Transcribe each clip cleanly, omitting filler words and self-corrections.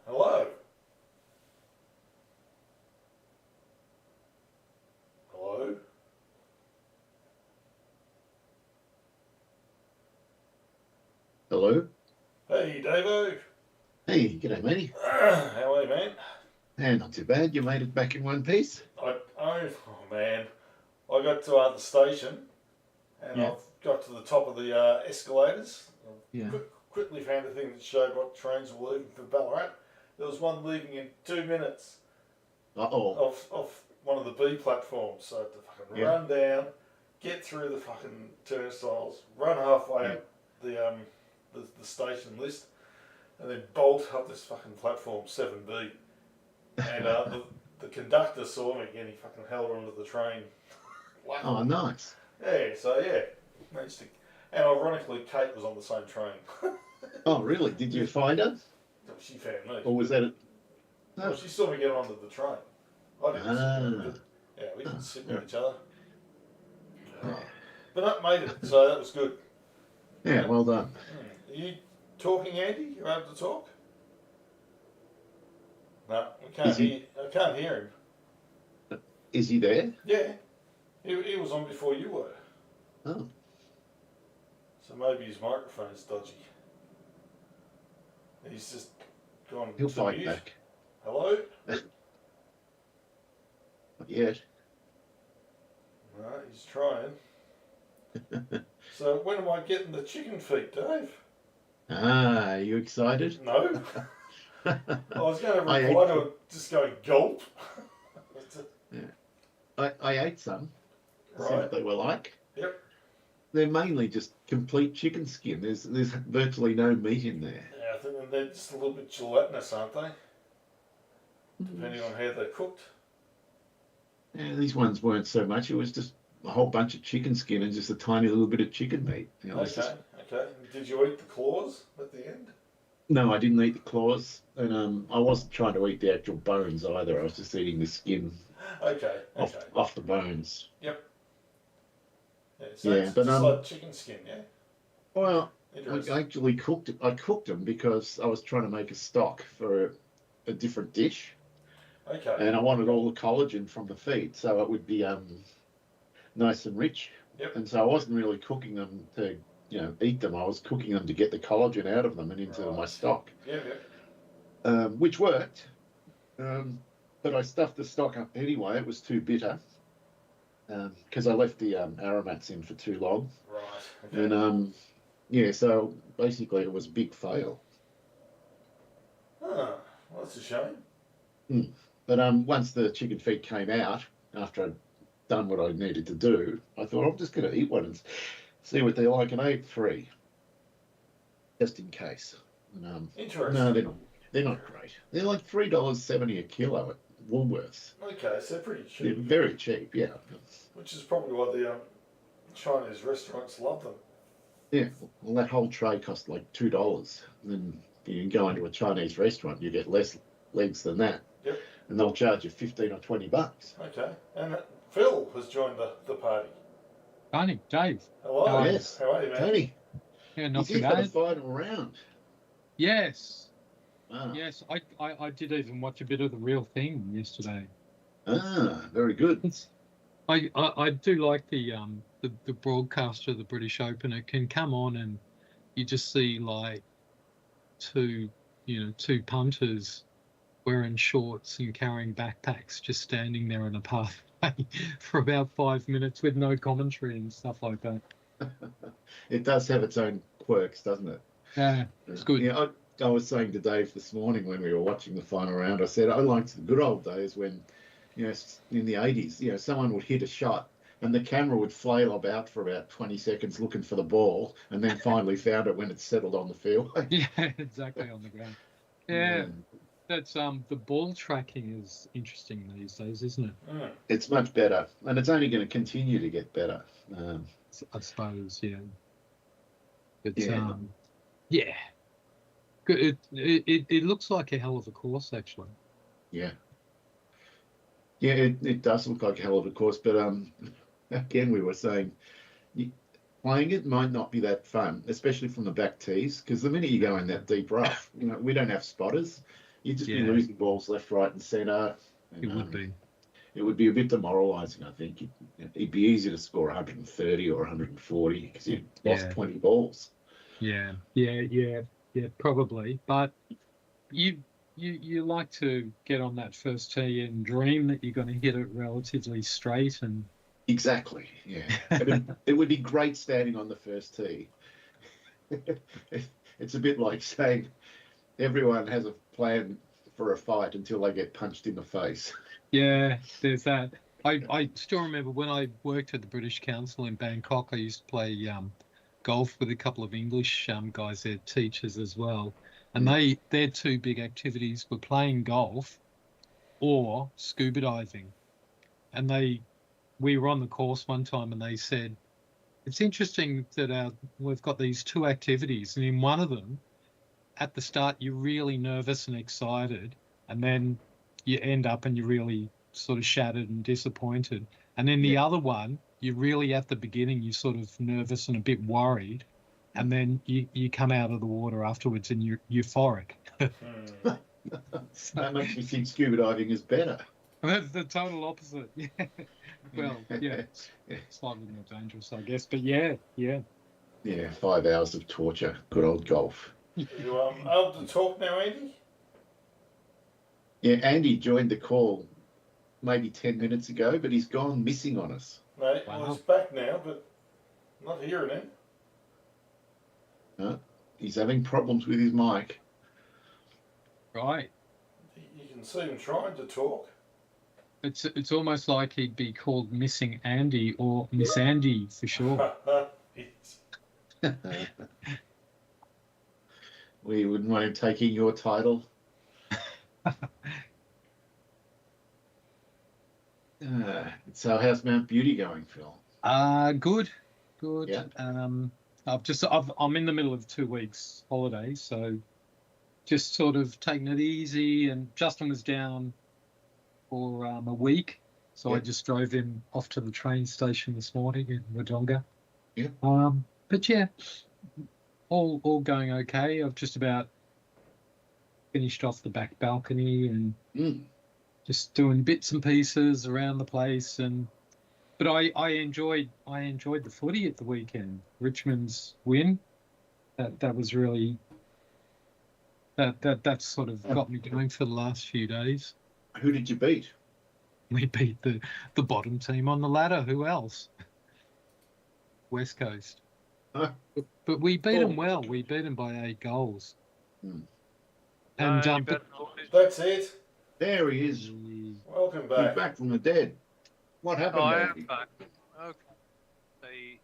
Hello? Hello? Hello. Hey, Davo. Hey, g'day, matey. How are you, man? And not too bad. You made it back in one piece. Oh man, I got to the station and Yeah. I've got to the top of the escalators. Yeah. Quickly found a thing that showed what trains were leaving for Ballarat. There was one leaving in 2 minutes Uh-oh. off one of the B platforms. So I had to fucking Yeah. run down, get through the fucking turnstiles, run halfway Yeah. up the station list, and then bolt up this fucking platform 7B. And the conductor saw me again. He fucking held onto the train. Oh, Luckily, nice. yeah. So yeah, managed to. And ironically, Kate was on the same train. Oh, really? Did you find her? She found me. Or was that it? Well, Oh. she saw me get onto the train. I didn't see her, Ah. but yeah, we didn't Oh, sit yeah. with each other. Yeah. But I made it, so that was good. Yeah, well done. Are you talking, Andy? You able to talk? No, we can't Is he hear. I can't hear him. is he there? Yeah, he was on before you were. Oh. So maybe his microphone's dodgy. He's just gone He'll to fight mute. back. Hello? Not yet. No, he's trying. So when am I getting the chicken feet, Dave? Ah, are you excited? No. I was going to I reply ate to it just going gulp. yeah. I ate some to see Right. what they were like. Yep. They're mainly just complete chicken skin. There's virtually no meat in there. Yeah, I think they're just a little bit gelatinous, aren't they? Depending on how they're cooked. Yeah, these ones weren't so much. It was just a whole bunch of chicken skin and just a tiny little bit of chicken meat. You know, it's Okay, just okay. Did you eat the claws at the end? no, I didn't eat the claws, and I wasn't trying to eat the actual bones either. I was just eating the skin Okay, okay. off the bones. Yep. Yeah, so Yeah, it's but just like chicken skin, yeah? well, I Interesting. actually cooked it. I cooked them because I was trying to make a stock for a different dish, Okay. and I wanted all the collagen from the feet, so it would be nice and rich. Yep. And so I wasn't really cooking them to, eat them. I was cooking them to get the collagen out of them and into my Right. stock, Yep, yep. which worked. But I stuffed the stock up anyway. It was too bitter because I left the aromats in for too long. Right, okay. And yeah, so basically it was a big fail. Well, that's a shame. Mm. But once the chicken feet came out, after I'd done what I needed to do, I thought I'm just going to eat one and see what they're like. And I ate three, just in case. And, no, Interesting. they're not great. They're like $3.70 a kilo at Woolworths. Okay, so pretty They're cheap. very cheap, yeah. Which is probably why the Chinese restaurants love them. Yeah, well, that whole tray cost like $2. And then you can go into a Chinese restaurant, you get less legs than that. Yep. And they'll charge you 15 or $20. Okay. And Phil has joined the party. Tony, Dave, Hello. how are you? Yes, How are you, man? Tony, Yeah, not he's too here for the bad. final round. Yes, Ah, yes, I did even watch a bit of the real thing yesterday. very good. I do like the broadcaster of the British Open. It can come on and you just see like two punters wearing shorts and carrying backpacks, just standing there in a pathway for about 5 minutes with no commentary and stuff like that. It does have its own quirks, doesn't it? Yeah, it's good. Yeah, I was saying to Dave this morning when we were watching the final round, I said I liked the good old days when, in the 80s, someone would hit a shot and the camera would flail about for about 20 seconds looking for the ball and then finally found it when it settled on the fairway. Yeah, exactly on the ground. Yeah, that's the ball tracking is interesting these days, isn't it? It's much better, and it's only going to continue to get better. I suppose, yeah. But Yeah. yeah. It looks like a hell of a course, actually. Yeah. Yeah, it does look like a hell of a course, but again, we were saying playing it might not be that fun, especially from the back tees, because the minute you go in that deep rough, we don't have spotters, You'd just be Yeah. losing balls left, right, and centre. It would be. It would be a bit demoralising, I think. It'd be easy to score 130 or 140 because you've lost Yeah. 20 balls. Yeah, probably. But you like to get on that first tee and dream that you're going to hit it relatively straight and. Exactly, yeah. It would be great standing on the first tee. It's a bit like saying everyone has a plan for a fight until they get punched in the face. Yeah, there's that. I still remember when I worked at the British Council in Bangkok, I used to play golf with a couple of English guys there, teachers as well. And their two big activities were playing golf or scuba diving. And we were on the course one time and they said, it's interesting that we've got these two activities, and in one of them, at the start, you're really nervous and excited, and then you end up and you're really sort of shattered and disappointed. And then the other one, you're really at the beginning, you're sort of nervous and a bit worried, and then you come out of the water afterwards and you're euphoric. That makes me think scuba diving is better. That's the total opposite. Yeah. Well, yeah, it's slightly more dangerous, I guess. But yeah. Yeah, 5 hours of torture. Good old golf. You able to talk now, Andy? Yeah, Andy joined the call maybe 10 minutes ago, but he's gone missing on us. No, well, he's back now, but not hearing him. No, he's having problems with his mic. Right. You can see him trying to talk. It's almost like he'd be called Missing Andy or Miss Andy for sure. We wouldn't want him taking your title. So how's Mount Beauty going, Phil? Good. Yeah. I'm in the middle of 2 weeks holiday, so just sort of taking it easy. And Justin was down for a week, so I just drove him off to the train station this morning in Wodonga. Yeah. But yeah, all going okay. I've just about finished off the back balcony and just doing bits and pieces around the place. But I enjoyed the footy at the weekend. Richmond's win, that was really that sort of got me going for the last few days. Who did you beat? We beat the bottom team on the ladder. Who else? West Coast. Huh? But we beat them well. We beat them by 8 goals. And that's it. There he is. Welcome He's back. back from the dead. What happened? I Andy? am back. Okay. The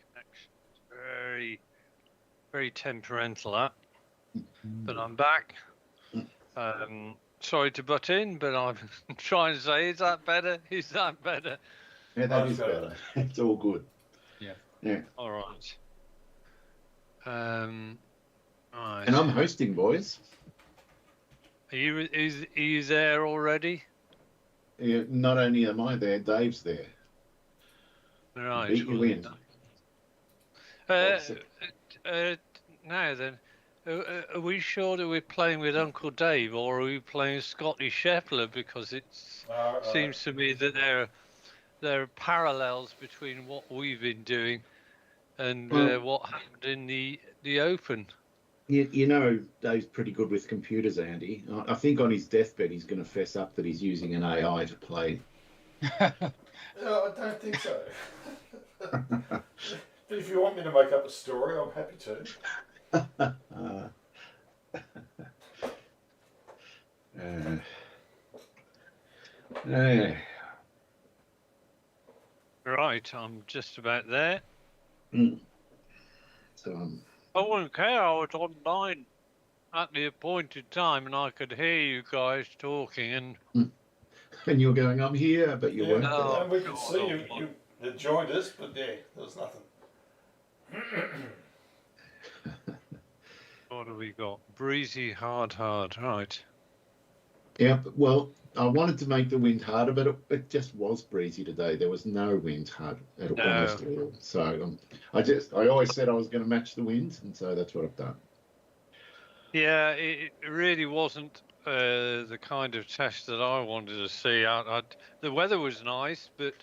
connection's very, very temperamental, that. But I'm back. Sorry to butt in, but I'm trying to say, is that better? Is that better? Yeah, that is better. It's all good. Yeah. All right. Right. And I'm hosting, boys. Are you there already? Yeah, not only am I there, Dave's there. Right. Beat you in. Now then, are we sure that we're playing with Uncle Dave, or are we playing Scotty Scheffler? Because it seems to me that there are parallels between what we've been doing and what happened in the Open. You know, Dave's pretty good with computers, Andy. I think on his deathbed he's going to fess up that he's using an AI to play. No, I don't think so. But if you want me to make up a story, I'm happy to. Right, I'm just about there. So, I wouldn't care. I was online at the appointed time, and I could hear you guys talking. and you're going, I'm here, but you weren't. No. And we could see you joined us, but yeah, there was nothing. What have we got? Breezy, hard. Right. Yeah, well, I wanted to make the wind harder, but it just was breezy today. There was no wind hard at almost all. So I always said I was going to match the wind, and so that's what I've done. Yeah, it really wasn't the kind of test that I wanted to see. The weather was nice, but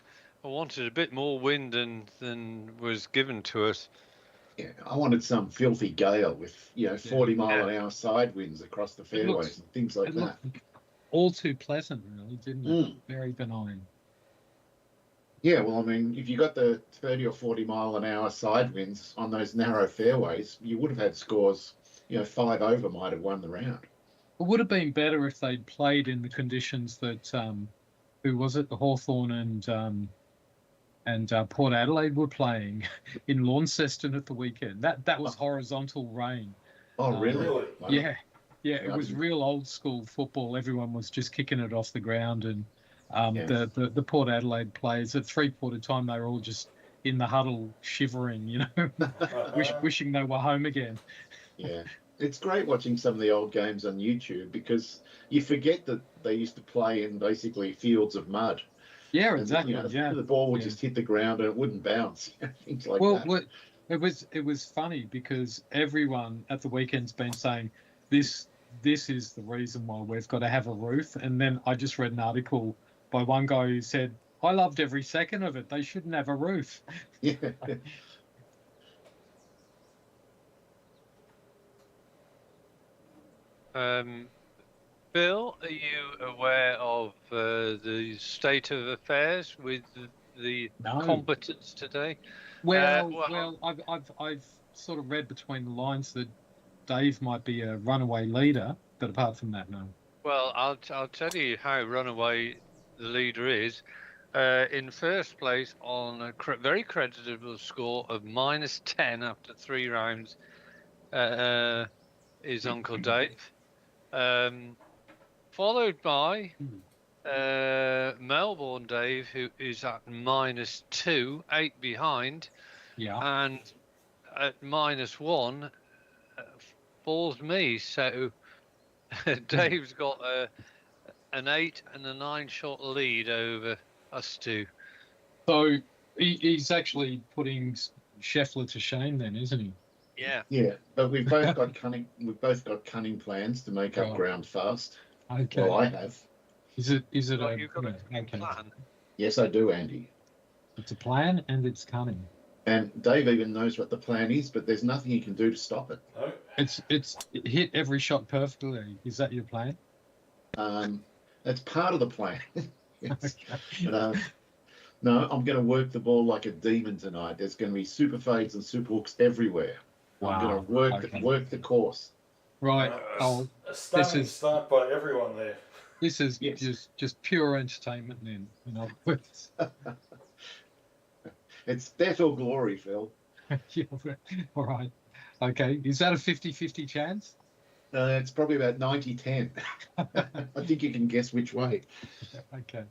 I wanted a bit more wind than was given to us. Yeah, I wanted some filthy gale with 40-mile-an-hour side winds across the fairways and things like it that. looked all too pleasant, really, didn't it? Mm. Very benign. Yeah, well, I mean, if you got the 30 or 40-mile-an-hour side winds on those narrow fairways, you would have had scores. 5 over might have won the round. It would have been better if they'd played in the conditions that who was it? The Hawthorn and Port Adelaide were playing in Launceston at the weekend. That was horizontal rain. Oh, really? Really? Wow. Yeah, it was real old school football. Everyone was just kicking it off the ground, and the Port Adelaide players at 3/4 time they were all just in the huddle shivering, wishing they were home again. Yeah, it's great watching some of the old games on YouTube because you forget that they used to play in basically fields of mud. Yeah, And, exactly. the ball would just hit the ground and it wouldn't bounce. Things like that. Well, it was funny because everyone at the weekend's been saying this is the reason why we've got to have a roof. And then I just read an article by one guy who said, I loved every second of it. They shouldn't have a roof. Yeah. Bill, are you aware of the state of affairs with the combatants today? Well, I've sort of read between the lines that Dave might be a runaway leader, but apart from that, no. Well, I'll tell you how runaway the leader is. In first place on a very creditable score of -10 after 3 rounds is Uncle Dave. Followed by Melbourne Dave, who is at -2, 8 behind. Yeah. And at -1 falls me. So Dave's got an 8 and a 9 shot lead over us two. So he's actually putting Scheffler to shame then, isn't he? Yeah. Yeah, but we've both got cunning. We've both got cunning plans to make up ground fast. Okay. Well, I have. Is it You've got a plan. Yes, I do, Andy. It's a plan and it's cunning. And Dave even knows what the plan is, but there's nothing he can do to stop it. No. It's hit every shot perfectly. Is that your plan? That's part of the plan. Yes. Okay. But, no, I'm going to work the ball like a demon tonight. There's going to be super fades and super hooks everywhere. I'm going to work the course. Right. A stunning start by everyone there. This is just pure entertainment then. In other words. It's death or glory, Phil. Yeah, all right. Okay. Is that a 50-50 chance? It's probably about 90-10. I think you can guess which way. Okay.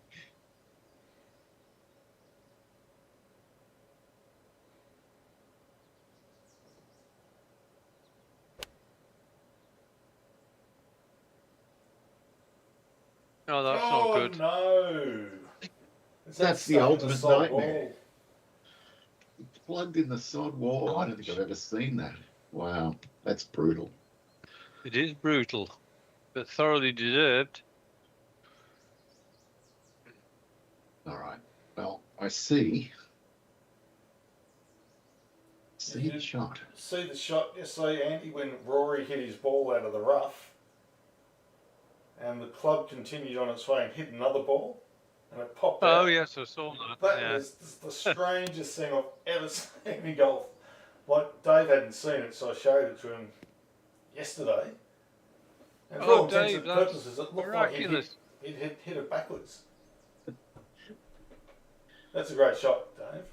No, that's not good. No. That's the ultimate nightmare. It's plugged in the sod wall. I don't think I've ever seen that. Wow, that's brutal. It is brutal, but thoroughly deserved. All right. Well, I see. See the shot. See the shot yesterday, Andy, when Rory hit his ball out of the rough, and the club continued on its way and hit another ball, and it popped out. Oh yes, I saw that. That was the strangest thing I've ever seen in golf. Like, Dave hadn't seen it, so I showed it to him yesterday. And for all intents and purposes, it looked like he'd hit it backwards. That's a great shot, Dave.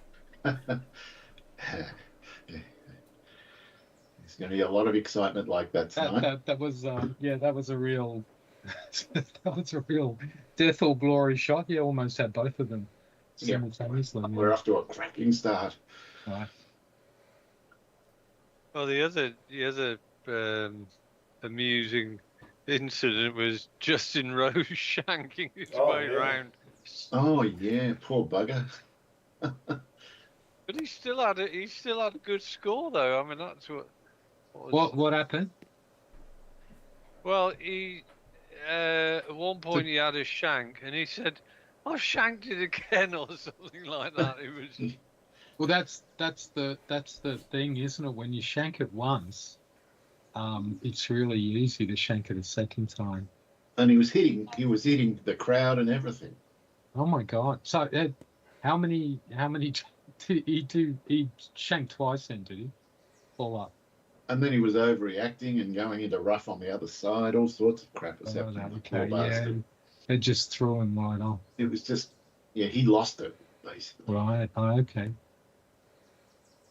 There's going to be a lot of excitement like that tonight. That was that was a real that was a real death or glory shot. You almost had both of them simultaneously. Yeah. We're off to a cracking start. Right. Well, the other amusing incident was Justin Rose shanking his way round. Oh yeah, poor bugger. But he still had a good score though. I mean, that's what happened? Well, he at one point he had a shank, and he said, "I've shanked it again," or something like that. It was. Well, that's the thing, isn't it? When you shank it once, it's really easy to shank it a second time. And he was hitting the crowd and everything. Oh my God! So, how many did he do? He shanked twice, then, did he? All up. And then he was overreacting and going into rough on the other side. All sorts of crap was happening. Okay, yeah. It just threw him right off. It was just, he lost it, basically. Right. Oh, okay.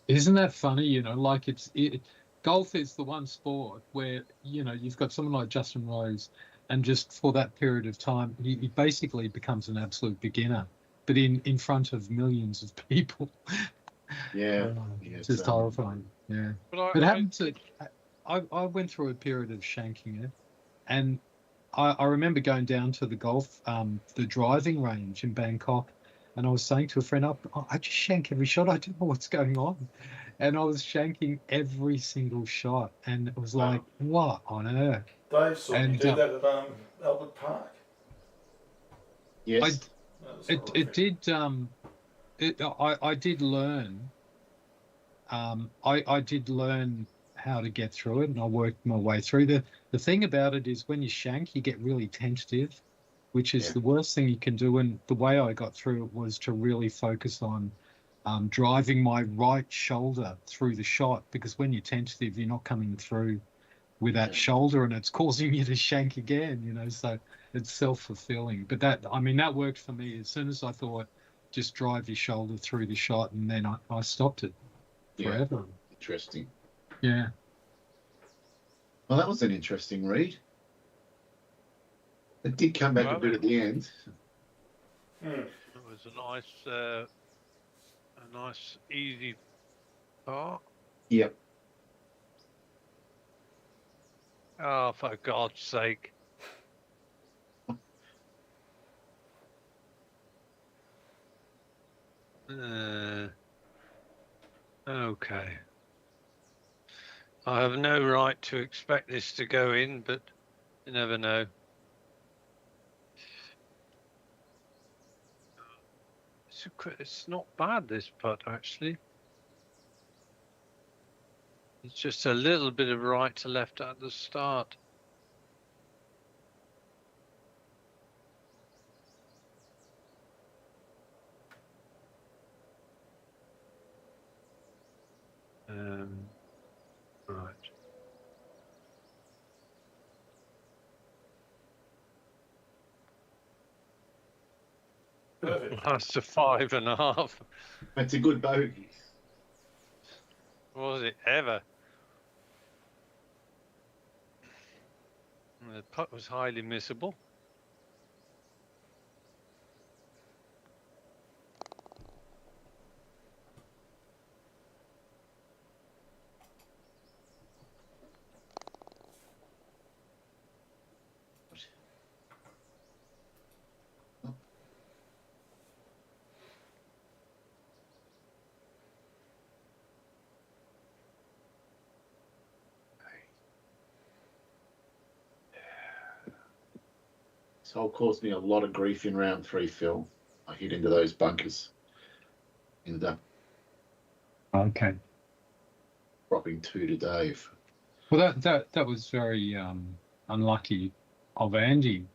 Isn't that funny? You know, like golf is the one sport where, you know, you've got someone like Justin Rose, and just for that period of time, he basically becomes an absolute beginner, but in front of millions of people. Yeah. It's just horrifying. Yeah. But I went through a period of shanking it, and I remember going down to the golf, the driving range in Bangkok, and I was saying to a friend, I just shank every shot. I don't know what's going on. And I was shanking every single shot, and it was like, what on earth? Dave saw me do that at Albert Park. Yes. It did. I did learn. I did learn how to get through it, and I worked my way through. The thing about it is when you shank, you get really tentative, which is the worst thing you can do. And the way I got through it was to really focus on driving my right shoulder through the shot, because when you're tentative, you're not coming through with that shoulder, and it's causing you to shank again, you know, so it's self-fulfilling. But that worked for me. As soon as I thought, just drive your shoulder through the shot, and then I stopped it forever. Yeah. Interesting. Yeah. Well, that was an interesting read. It did come back a bit at the end. It was a nice easy part. Yep. Oh, for God's sake. Okay. I have no right to expect this to go in, but you never know. It's not bad, this putt, actually. It's just a little bit of right to left at the start. Right. Perfect. That's a 5.5. That's a good bogey. Was it ever? The putt was highly missable. This hole caused me a lot of grief in round 3, Phil. I hit into those bunkers. Ended up dropping 2 to Dave. Well, that was very unlucky of Andy,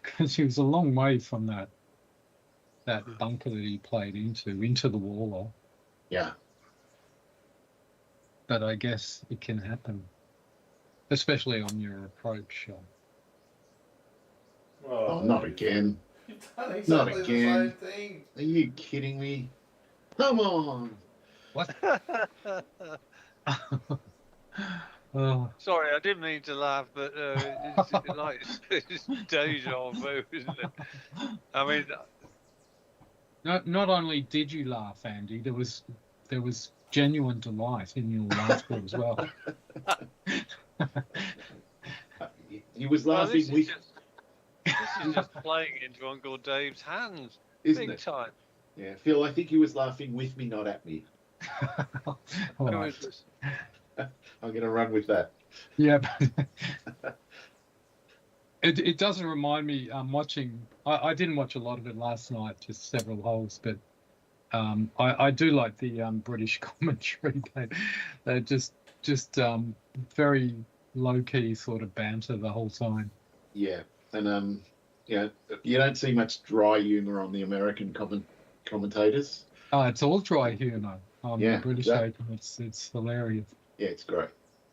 because he was a long way from that bunker that he played into the wall. Yeah. But I guess it can happen, especially on your approach shot. Oh, not again. You've done exactly Not again. the same thing. Are you kidding me? Come on. What? Oh. Sorry, I didn't mean to laugh, but it's deja vu, isn't it? I mean, not only did you laugh, Andy, there was genuine delight in your laughter as well. He was laughing with. This is just playing into Uncle Dave's hands, Isn't big it? time. Yeah, Phil, I think he was laughing with me, not at me. All right. I'm going to run with that. Yep. It doesn't remind me. Watching. I didn't watch a lot of it last night, just several holes, but I do like the British commentary. They're just very low key sort of banter the whole time. Yeah, and you don't see much dry humour on the American commentators. Oh, it's all dry humour on the British Open. It's hilarious. Yeah, it's great.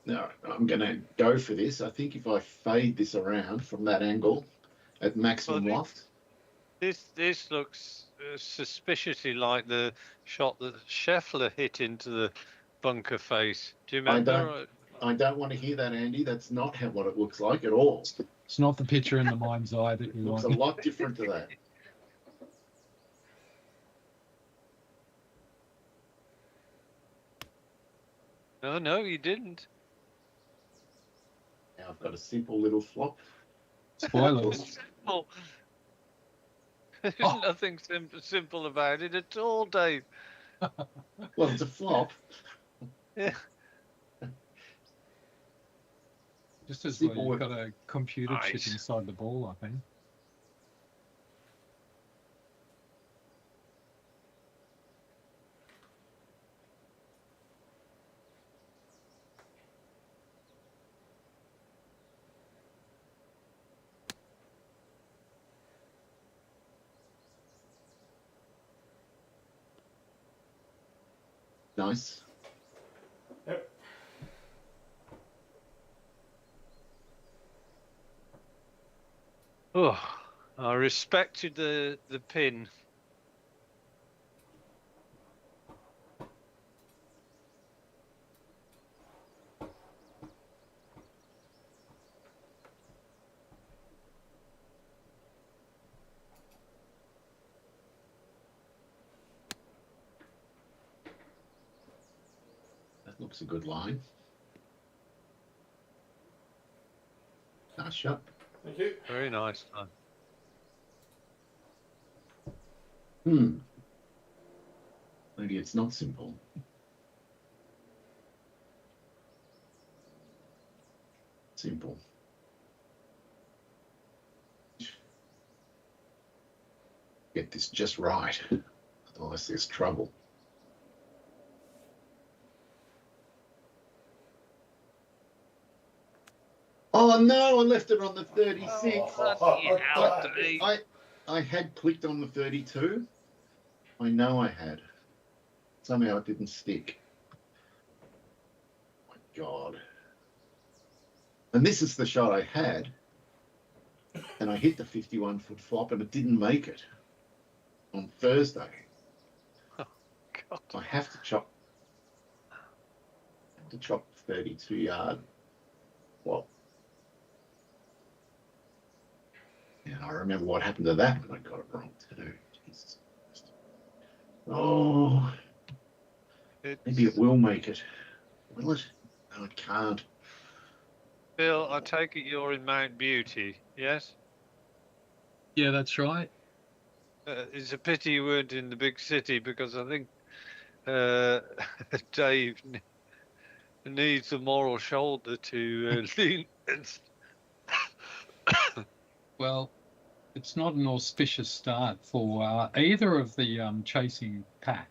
No, I'm going to go for this. I think if I fade this around from that angle at maximum loft. This looks suspiciously like the shot that Scheffler hit into the bunker face. Do you remember? I don't want to hear that, Andy. That's not what it looks like at all. It's not the picture in the mind's eye that you want. It looks a lot different to that. No, you didn't. Now I've got a simple little flop. Spoilers. Simple. There's nothing simple about it at all, Dave. Well, it's a flop. Yeah. Just as well, you've got a computer chip inside the ball, I think. Nice. Yep. Oh, I respected the pin. Looks a good line. Nice shot. Thank you. Very nice. Maybe it's not simple. Simple. Get this just right. Otherwise there's trouble. Oh no, I left it on the 36. I had clicked on the 32. I know I had. Somehow it didn't stick. Oh my God. And this is the shot I had. And I hit the 51-foot flop and it didn't make it on Thursday. Oh, God. I have to chop 32-yard flop. And I remember what happened to that when I got it wrong too. Jesus Christ. Oh, maybe it will make it. Will it? No, it can't. Bill, I take it you're in Mount Beauty, yes? Yeah, that's right. It's a pity you weren't in the big city because I think Dave needs a moral shoulder to lean against. Well, it's not an auspicious start for either of the chasing pack.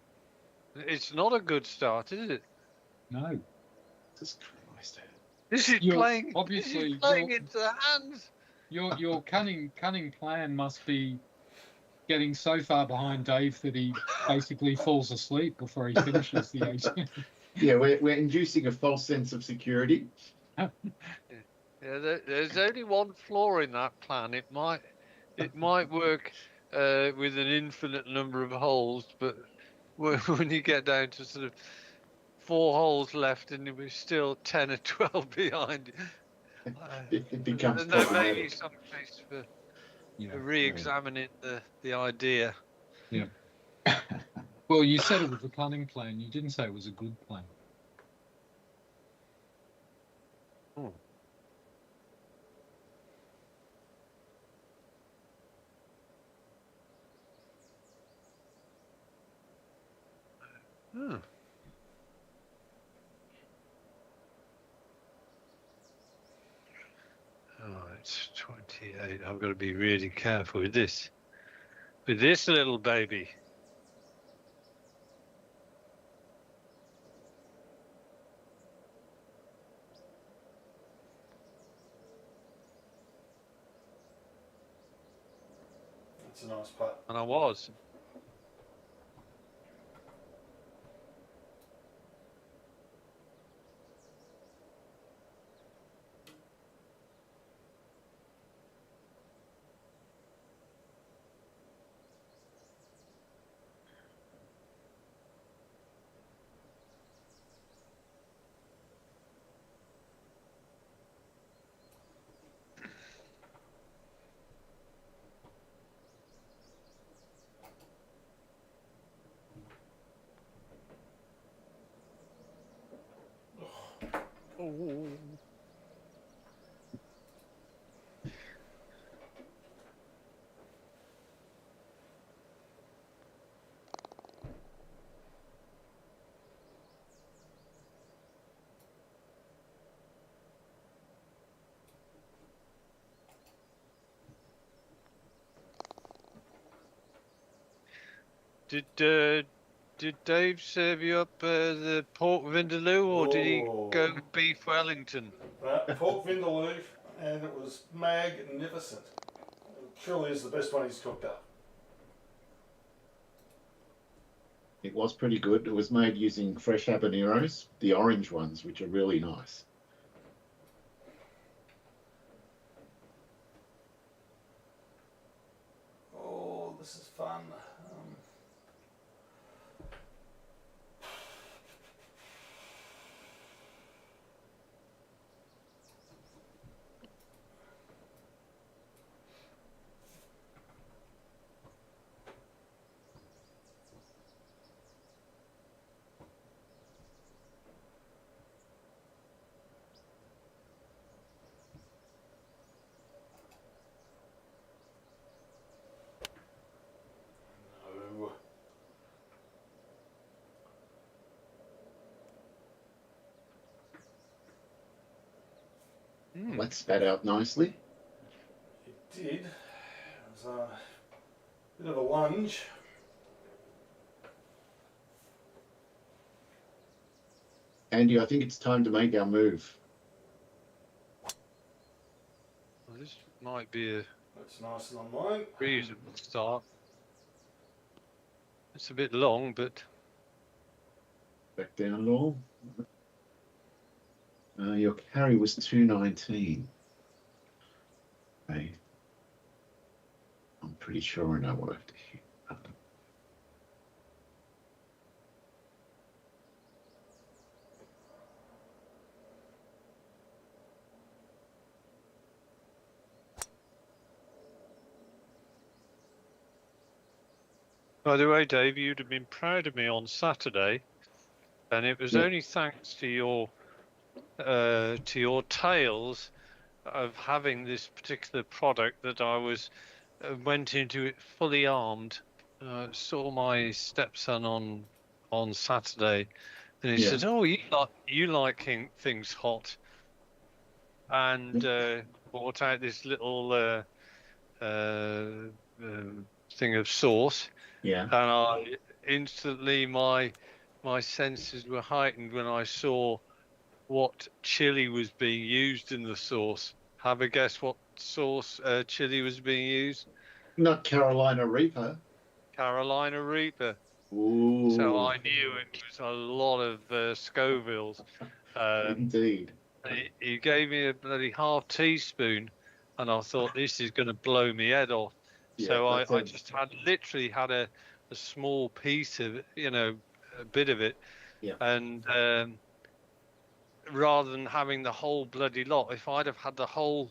It's not a good start, is it? No. Jesus Christ. This is playing. Obviously, playing into the hands. Your cunning plan must be getting so far behind Dave that he basically falls asleep before he finishes the 18. Yeah, we're inducing a false sense of security. Yeah, there's only one flaw in that plan. It might work with an infinite number of holes, but when you get down to sort of 4 holes left and we're still 10 or 12 behind, it becomes there may be some place for re-examining the idea. Yeah. Well, you said it was a cunning plan. You didn't say it was a good plan. Oh, it's 20. 28. I've got to be really careful with this. With this little baby. That's a nice putt. And I was. Oh. Did Dave serve you up the pork vindaloo, or did he go beef Wellington? Pork vindaloo, and it was magnificent. It truly is the best one he's cooked up. It was pretty good. It was made using fresh habaneros, the orange ones, which are really nice. Oh, this is fun. Well, that spat out nicely. It did. It was a bit of a lunge. Andy, I think it's time to make our move. Well, this might be a That's nice and on mine. reasonable start. It's a bit long, but Back down at all. Your carry was 219. Okay. I'm pretty sure I know what I have to hit. by the way, Dave, you'd have been proud of me on Saturday, and it was only thanks to your tales of having this particular product that I went into it fully armed. Saw my stepson on Saturday, and he said, "Oh, you like things hot," and brought out this little thing of sauce. Yeah. And I instantly my senses were heightened when I saw what chili was being used in the sauce. Have a guess what sauce chili was being used? Not Carolina Reaper. Carolina Reaper. Ooh. So I knew it was a lot of Scovilles. Indeed. He gave me a bloody half teaspoon, and I thought, this is going to blow me head off. Yeah, so I just literally had a small piece of it, a bit of it. Yeah. And rather than having the whole bloody lot, if I'd have had the whole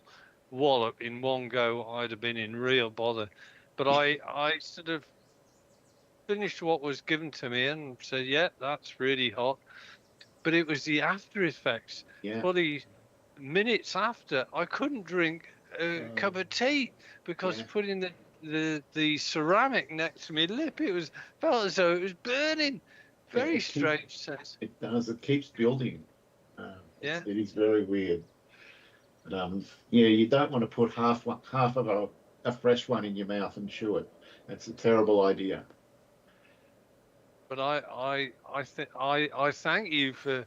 wallop in one go, I'd have been in real bother. But I sort of finished what was given to me and said, yeah, that's really hot. But it was the after effects. Yeah. Bloody minutes after, I couldn't drink a cup of tea because putting the ceramic next to my lip, felt as though it was burning. Very strange sense. It does. It keeps building. It is very weird. But, yeah, you don't want to put half of a fresh one in your mouth and chew it. That's a terrible idea. But I thank you for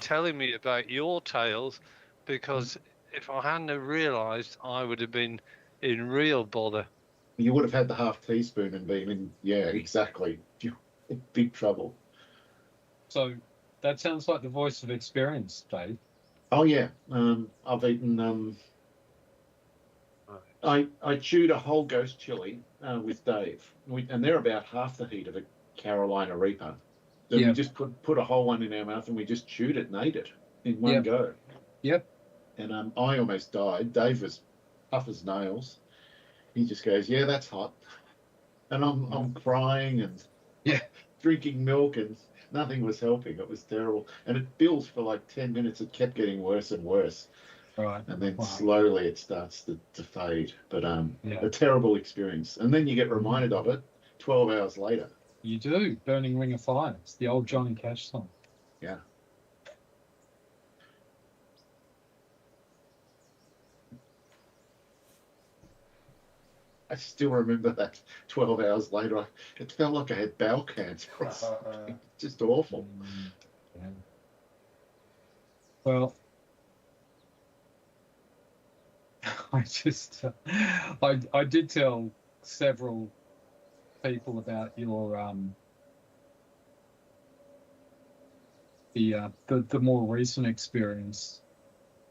telling me about your tales, because if I hadn't have realised, I would have been in real bother. You would have had the half teaspoon and been in, yeah, exactly. You're in big trouble. So that sounds like the voice of experience, Dave. Oh yeah, I've eaten. I chewed a whole ghost chili with Dave, and they're about half the heat of a Carolina Reaper. So we just put a whole one in our mouth and we just chewed it and ate it in one go. Yep. And I almost died. Dave was tough as nails. He just goes, "Yeah, that's hot," and I'm crying and drinking milk, and nothing was helping. It was terrible, and it built for like 10 minutes. It kept getting worse and worse. Right. And then slowly it starts to fade. But a terrible experience. And then you get reminded of it 12 hours later. You do. Burning Ring of Fire. It's the old Johnny Cash song. Yeah. I still remember that 12 hours later. It felt like I had bowel cancer. Just awful. Yeah. Well, I did tell several people about your the more recent experience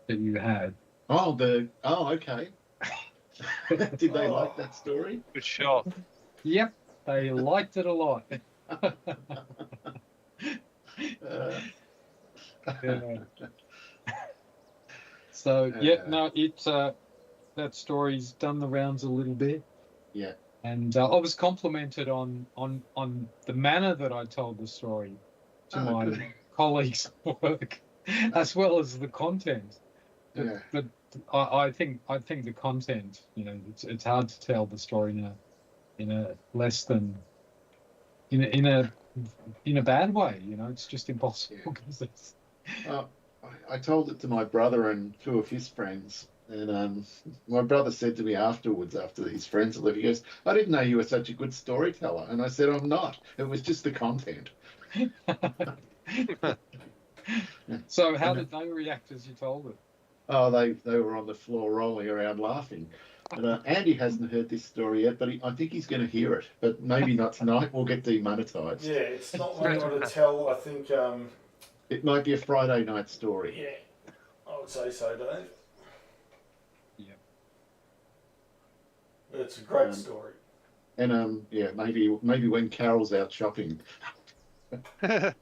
that you had. Oh, okay. Did they like that story? Good shot. Yep, they liked it a lot. Yeah. So that story's done the rounds a little bit. Yeah. And I was complimented on the manner that I told the story to my colleagues at work, as well as the content. But I think the content, it's hard to tell the story in a less than in a bad way. It's just impossible because it's. I told it to my brother and two of his friends, and my brother said to me afterwards, after his friends left, he goes, "I didn't know you were such a good storyteller." And I said, "I'm not. It was just the content." So how did they react as you told it? Oh, they were on the floor rolling around laughing. And Andy hasn't heard this story yet, but I think he's going to hear it. But maybe not tonight. We'll get demonetised. Yeah, it's not one I want to tell. I think it might be a Friday night story. Yeah, I would say so, Dave. Yeah, it's a great story. And maybe when Carol's out shopping. Yeah.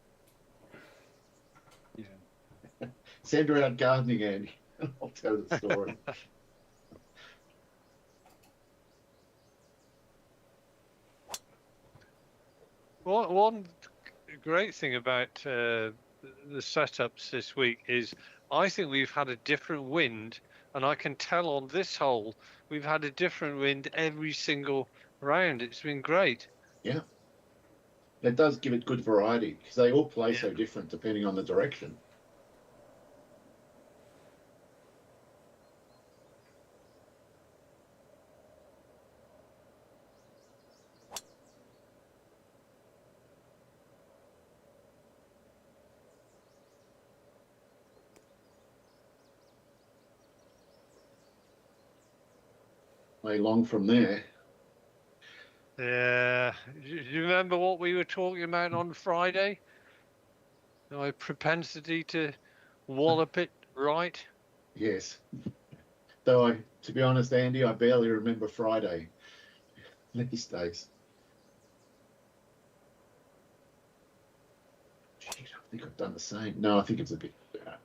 Send her out gardening, Andy. I'll tell the story. One great thing about the setups this week is I think we've had a different wind, and I can tell on this hole we've had a different wind every single round. It's been great. Yeah. It does give it good variety because they all play so different depending on the direction. Long from there. Yeah. Do you remember what we were talking about on Friday? My propensity to wallop it right? Yes. Though to be honest, Andy, I barely remember Friday these days. Jeez, I think I've done the same. No, I think it's a bit better.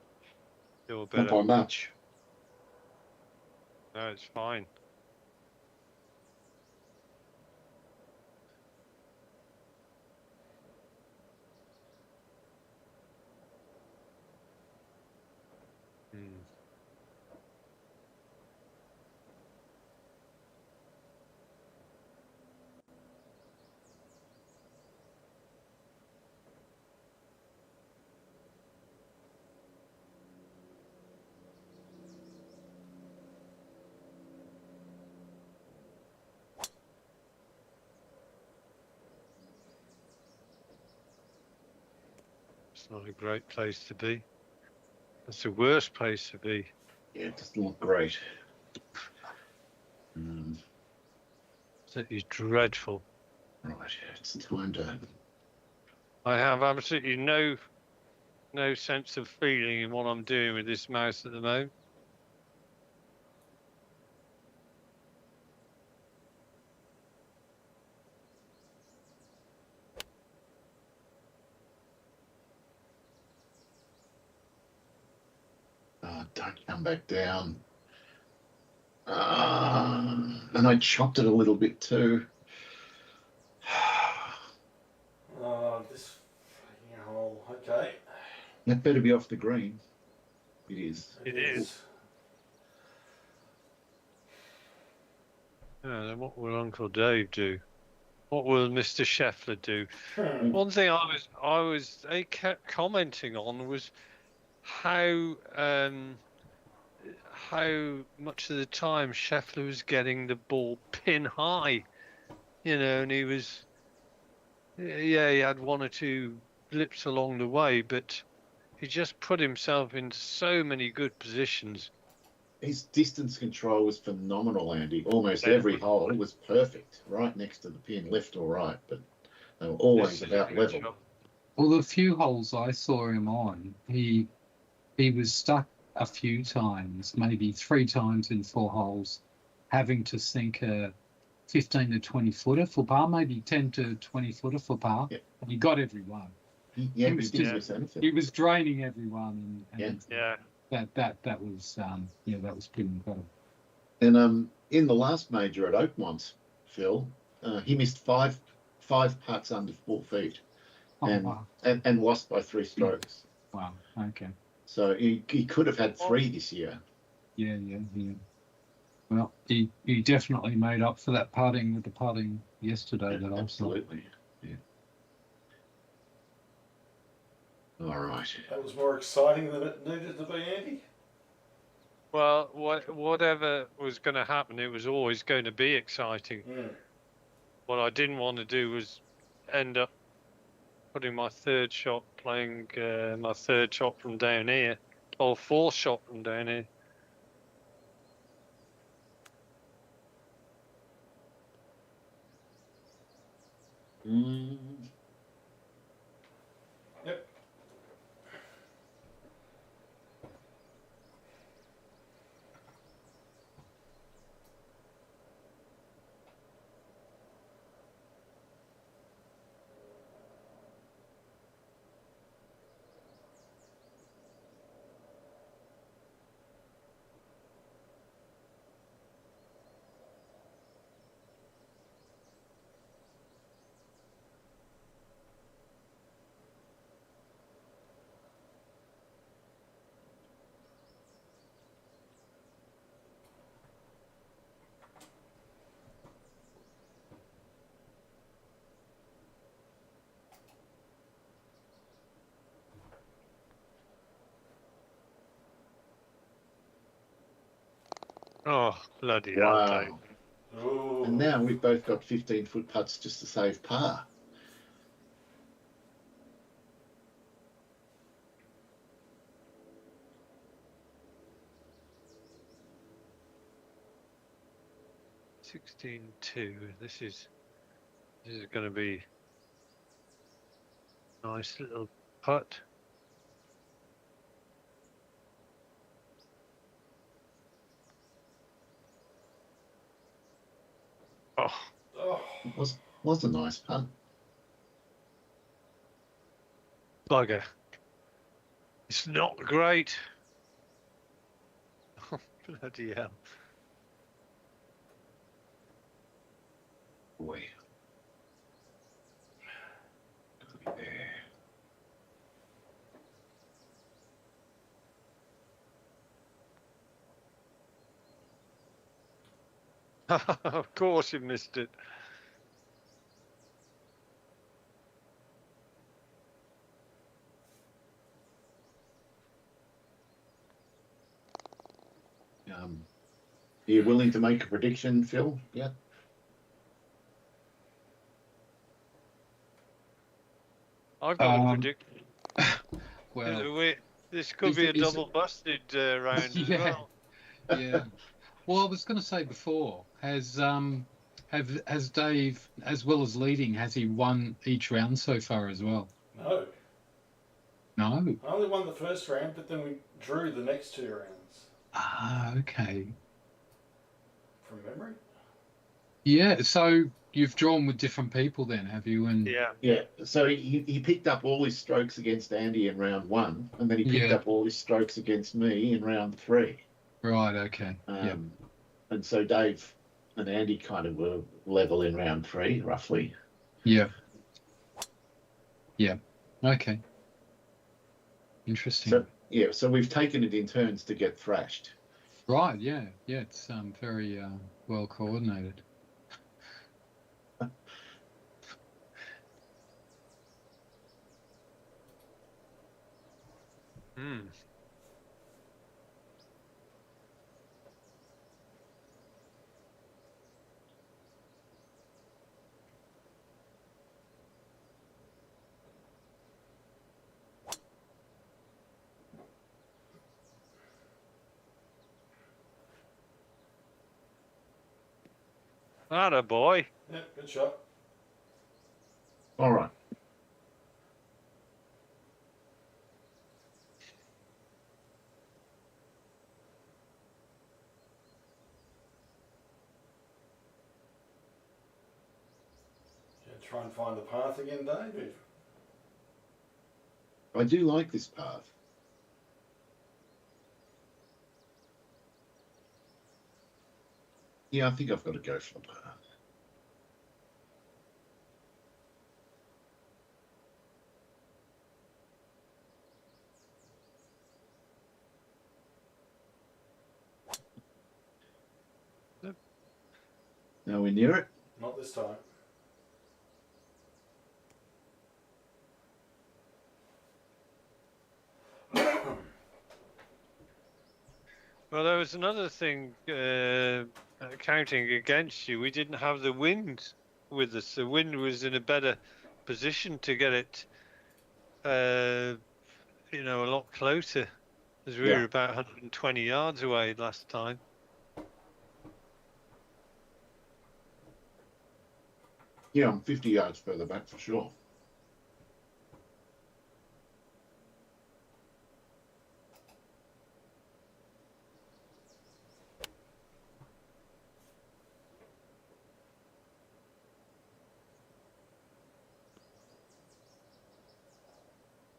Still better. Not by much. No, it's fine. That's not a great place to be. That's the worst place to be. Yeah, it doesn't look great. That is dreadful. Right, it's time to. I have absolutely no sense of feeling in what I'm doing with this mouse at the moment. Don't come back down. And I chopped it a little bit too. This fucking hole. Okay. That better be off the green. It is. It is. Yeah, then what will Uncle Dave do? What will Mr. Scheffler do? One thing they kept commenting on was how much of the time Scheffler was getting the ball pin high, and he was, he had one or two blips along the way, but he just put himself in so many good positions. His distance control was phenomenal, Andy. Almost every hole was perfect, right next to the pin, left or right, but they were always about level. Well, the few holes I saw him on, he was stuck a few times, maybe 3 times in 4 holes, having to sink a 15 to 20 footer for par, maybe 10 to 20 footer for par. Yep. And he got every one. He was draining everyone, and Yeah. that was that was pretty incredible. And in the last major at Oakmont, Phil, he missed five putts under 4 feet, and lost by 3 strokes. Wow. Okay. So he could have had 3 this year. Yeah. Well, he definitely made up for that putting with the putting yesterday that I saw. Absolutely. Yeah. All right. That was more exciting than it needed to be, Andy. Well, whatever was going to happen, it was always going to be exciting. What I didn't want to do was end up putting my third shot, playing my third shot from down here, or 4th shot from down here. Yep. Oh, bloody Wow. hell, Dave. Ooh. And now we've both got 15-foot putts just to save par. $16.2. This is going to be a nice little putt. Oh. Was a nice putt. Bugger. It's not great. Oh, bloody hell. Boy. Of course you missed it. Are you willing to make a prediction, Phil? Yeah. I've got a prediction. Well, this could be a double busted round as well. Yeah. Well, I was going to say before, has Dave, as well as leading, has he won each round so far as well? No. No. I only won the first round, but then we drew the next 2 rounds. Ah, okay. From memory? Yeah, so you've drawn with different people then, have you? And yeah. So he picked up all his strokes against Andy in round 1, and then he picked up all his strokes against me in round 3. Right. Okay. And so Dave and Andy kind of were level in round 3, roughly. Yeah. Yeah. Okay. Interesting. So we've taken it in turns to get thrashed. Right. Yeah. Yeah. It's very well coordinated. Atta boy. Yeah, good shot. All right. Try and find the path again, Dave. I do like this path. Yeah, I think I've got to go for the path. Now we're near it. Not this time. Well, there was another thing counting against you. We didn't have the wind with us. The wind was in a better position to get it, a lot closer, as we were about 120 yards away last time. Yeah, I'm 50 yards further back for sure.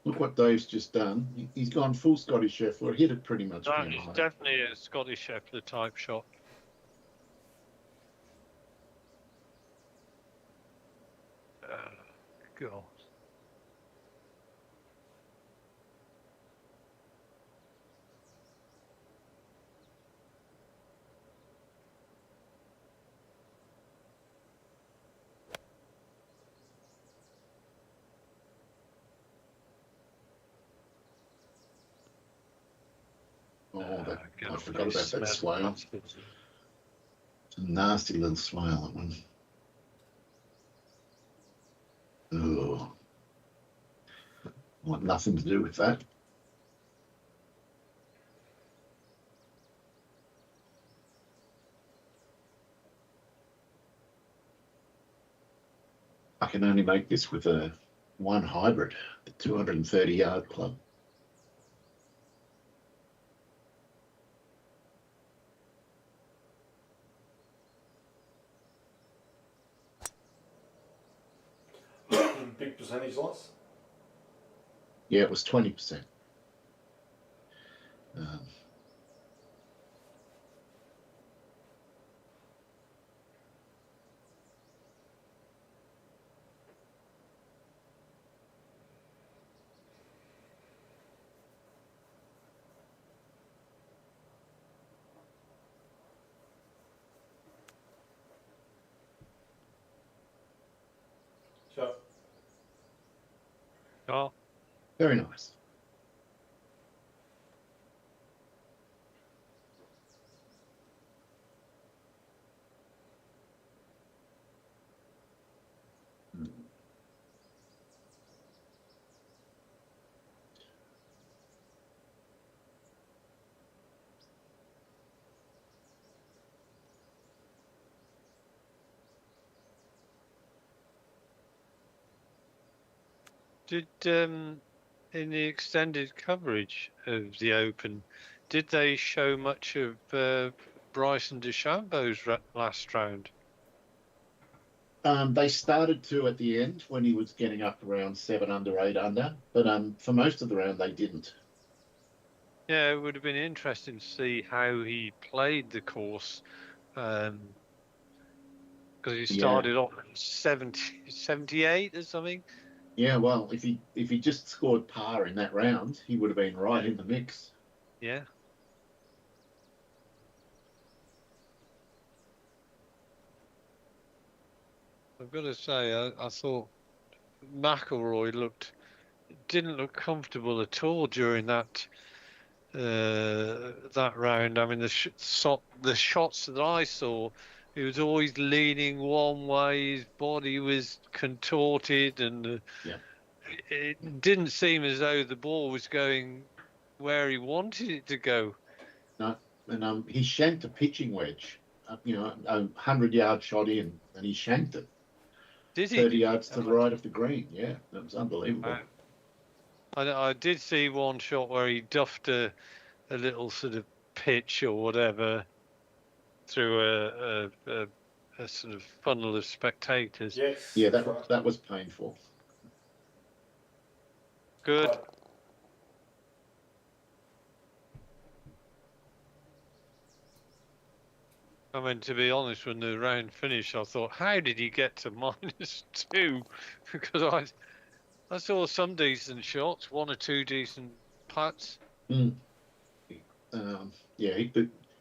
Look what Dave's just done. He's gone full Scottish Sheffler, hit it pretty much. That is definitely a Scottish Sheffler type shot. God. I forgot about that swale. It's a nasty little swale, that one. Oh, want nothing to do with that. I can only make this with a 1 hybrid, the 230-yard club. Big percentage loss? Yeah, it was 20%. Sure. Oh. Very nice. Did in the extended coverage of the Open, did they show much of Bryson DeChambeau's last round? They started to at the end when he was getting up around 7 under, 8 under, but for most of the round they didn't. Yeah, it would have been interesting to see how he played the course, because he started off at 78 or something. Yeah, well, if he just scored par in that round, he would have been right in the mix. Yeah. I've got to say, I thought McIlroy didn't look comfortable at all during that round. I mean, the shots that I saw, he was always leaning one way. His body was contorted, and it didn't seem as though the ball was going where he wanted it to go. No, and he shanked a pitching wedge, a 100-yard shot in, and he shanked it. Did he? 30 yards to the right of the green. Yeah, that was unbelievable. I did see one shot where he duffed a little sort of pitch or whatever through a sort of funnel of spectators. Yes. Yeah, that was painful. Good. I mean, to be honest, when the round finished, I thought, how did he get to -2? Because I saw some decent shots, 1 or 2 decent putts. Yeah,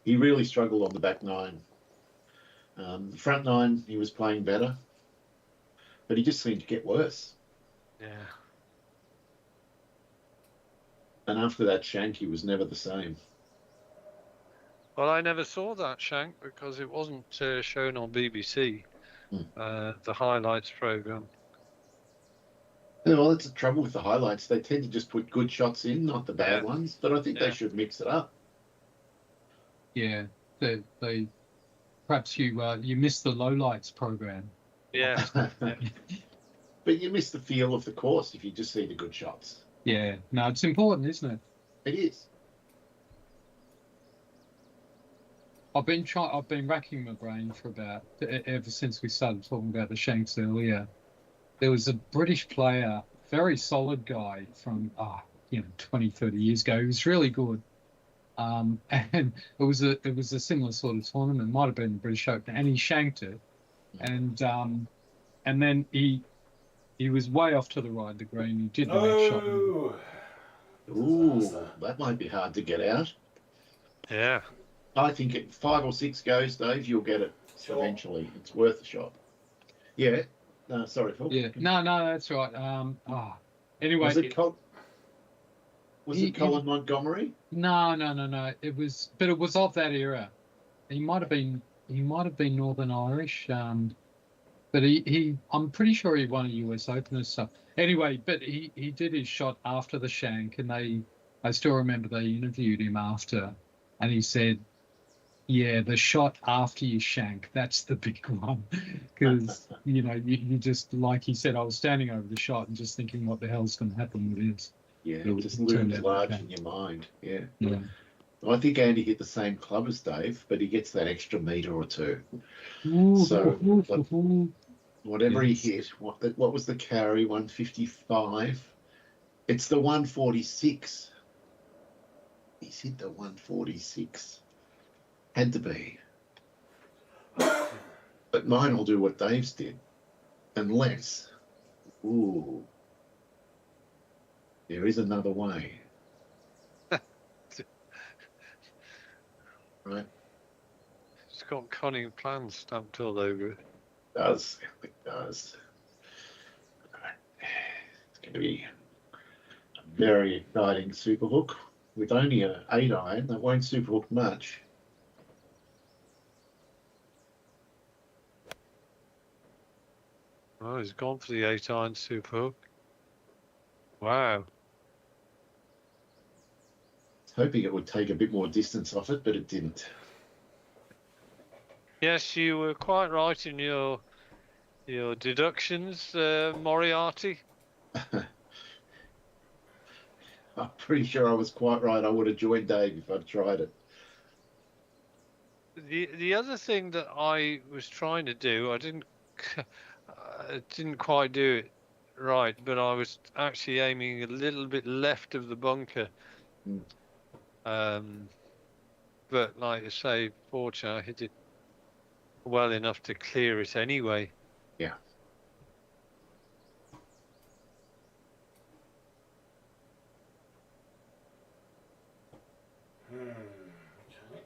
he really struggled on the back 9. The front 9, he was playing better, but he just seemed to get worse. Yeah. And after that shank, he was never the same. Well, I never saw that shank because it wasn't shown on BBC, the highlights program. Yeah, well, that's the trouble with the highlights. They tend to just put good shots in, not the bad ones. But I think they should mix it up. Yeah, they perhaps you missed the lowlights program. Yeah. But you miss the feel of the course if you just see the good shots. Yeah, no, it's important, isn't it? It is. I've been racking my brain for ever since we started talking about the shanks earlier. There was a British player, very solid guy from 20, 30 years ago. He was really good. And it was a similar sort of tournament, might have been the British Open, and he shanked it. And then he was way off to the right of the green. He did the next shot. Ooh, that might be hard to get out. Yeah. I think at 5 or 6 goes, Dave, you'll get it eventually. It's worth a shot. Yeah. No, sorry, Phil. Yeah. No, that's right. Anyway. Was it Colin Montgomery? No. It was of that era. He might have been Northern Irish. But I'm pretty sure he won a US Open and stuff. Anyway, but he did his shot after the shank, and I still remember they interviewed him after, and he said, yeah, the shot after you shank, that's the big one. Because, you just, like he said, I was standing over the shot and just thinking what the hell's going to happen with this. Yeah, it just looms large in your mind. Yeah. Well, I think Andy hit the same club as Dave, but he gets that extra metre or two. So whatever he hit, what was the carry? 155. It's the 146. He's hit the 146. Had to be. But mine will do what Dave's did. Unless, there is another way. Right? It's got cunning plans stamped all over it. It does. It's going to be a very exciting superhook with only an 8-iron that won't superhook much. Oh, he's gone for the 8-iron superhook. Wow. I was hoping it would take a bit more distance off it, but it didn't. Yes, you were quite right in your deductions, Moriarty. I'm pretty sure I was quite right. I would have joined Dave if I'd tried it. The other thing that I was trying to do, I didn't quite do it right, but I was actually aiming a little bit left of the bunker. But like I say, fortunately, I hit it well enough to clear it anyway. Yeah. Okay.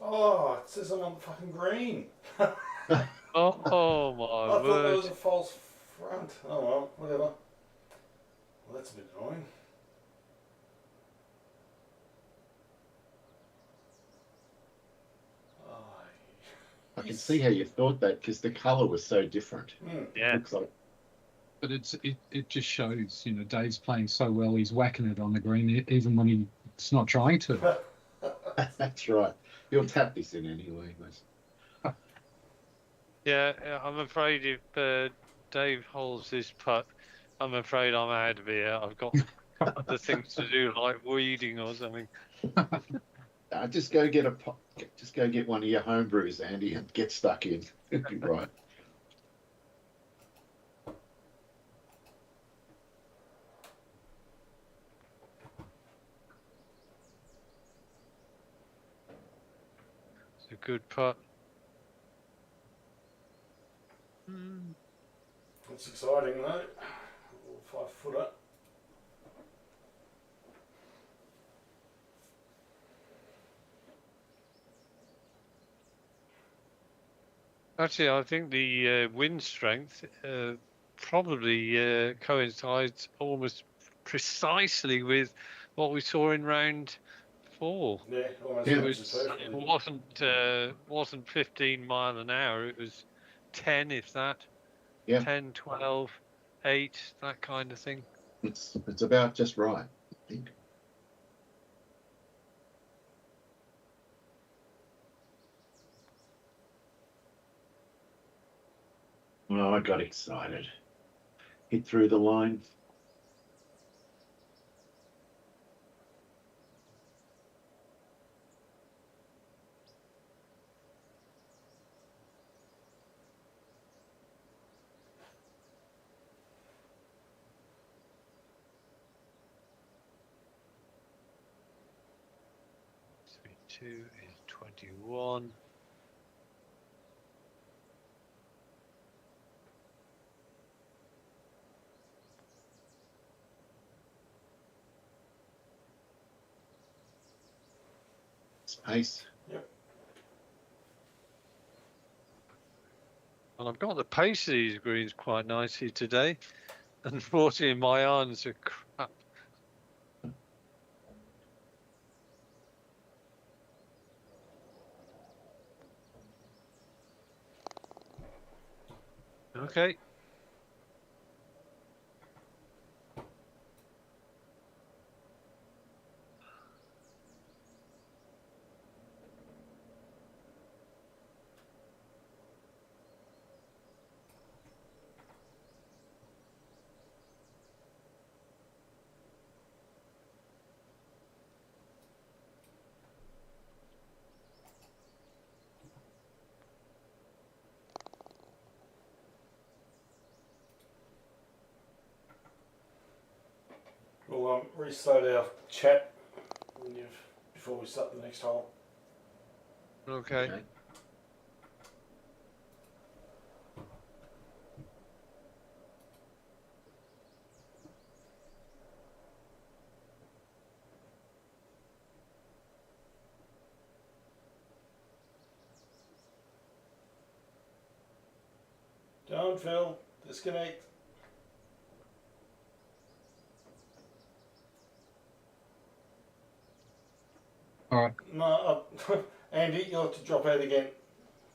Oh, it says I'm on fucking green. Oh my I thought word! that was a false front. Oh well, whatever. Well, that's a bit annoying. I can see how you thought that because the colour was so different. Yeah. It looks like. But it just shows, you know, Dave's playing so well. He's whacking it on the green, even when he's not trying to. That's right. You'll tap this in anyway, mate. Yeah, I'm afraid if Dave holds this putt, I'm afraid I'm out of here. I've got other things to do, like weeding or something. Just go get one of your home brews, Andy, and get stuck in. It'll be right. It's a good putt. That's exciting though. 5-footer. Actually, I think the wind strength probably coincides almost precisely with what we saw in round 4. Yeah, almost. It wasn't 15 mile an hour. It was 10, if that. Yeah. 10, 12, 8, that kind of thing. It's about just right, I think. Oh, I got excited. Hit through the line. Two is 21. Space. Yep. Well, I've got the pace of these greens quite nicely today. Unfortunately, my irons are crap. Okay. We'll restart our chat before we start the next hole. Okay. Don't, Phil. Disconnect. All right. No, Andy, you'll have to drop out again.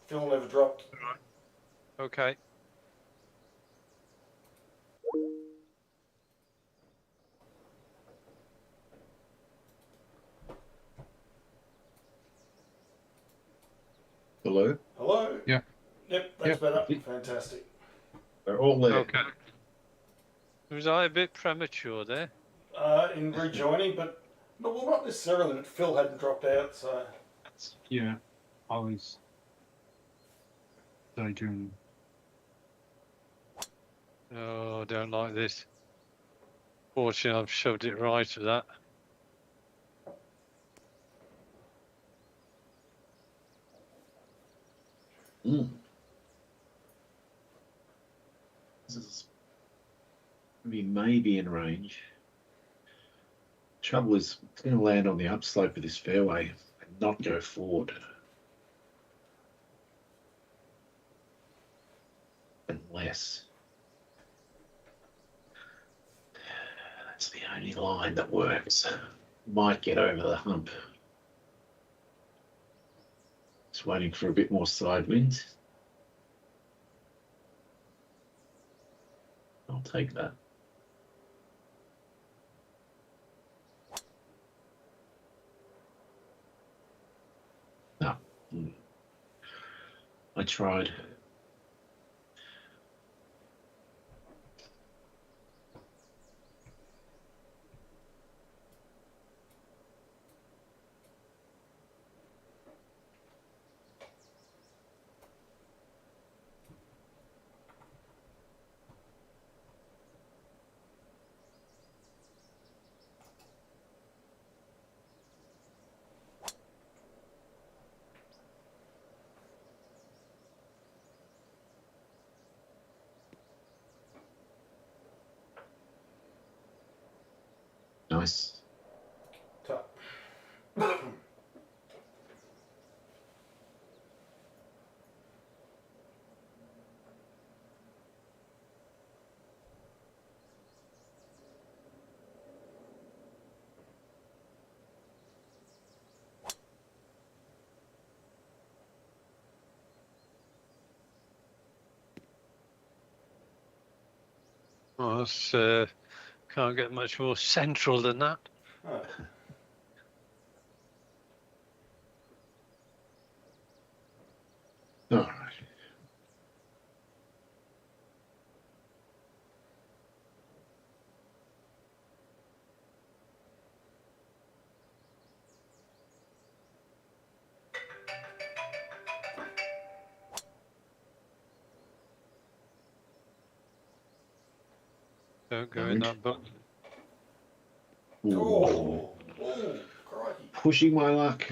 Phil never dropped. Okay. Hello? Hello? Yeah. Yep, that's Yep. better. Fantastic. They're all there. Okay. Was I a bit premature there? In rejoining, but well, not necessarily. But Phil hadn't dropped out, so. Yeah, I was daydreaming. Oh, I don't like this. Fortunately, I've shoved it right to that. This is maybe in range. Trouble is, it's going to land on the upslope of this fairway and not go forward. Unless that's the only line that works. Might get over the hump. Just waiting for a bit more side wind. I'll take that. No. I tried. Nice. Top. Oh, that's, can't get much more central than that. Oh. All right. Don't go in that book. Oh, crikey. Pushing my luck.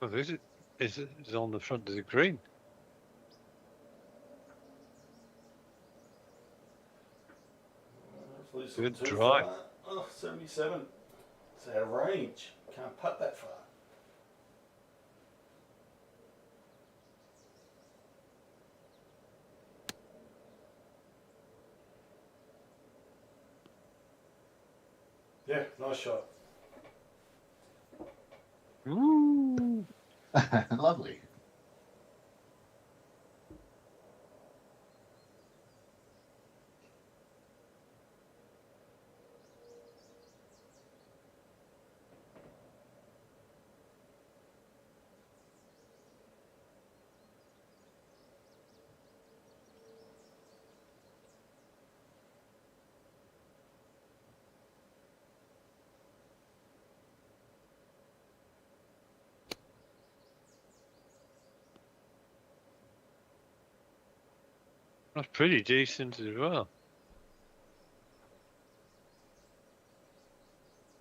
Oh, this is on the front of the green. Good drive. Oh, 77. It's out of range. Can't putt that far. Yeah, nice shot. Ooh. Lovely. That's pretty decent as well.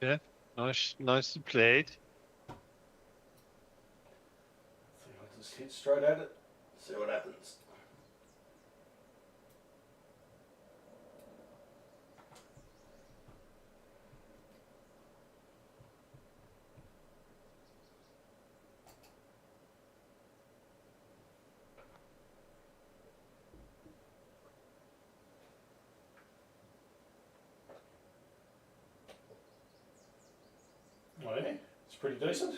Yeah, nicely played. See, I'll just hit straight at it. See what happens. It's pretty decent.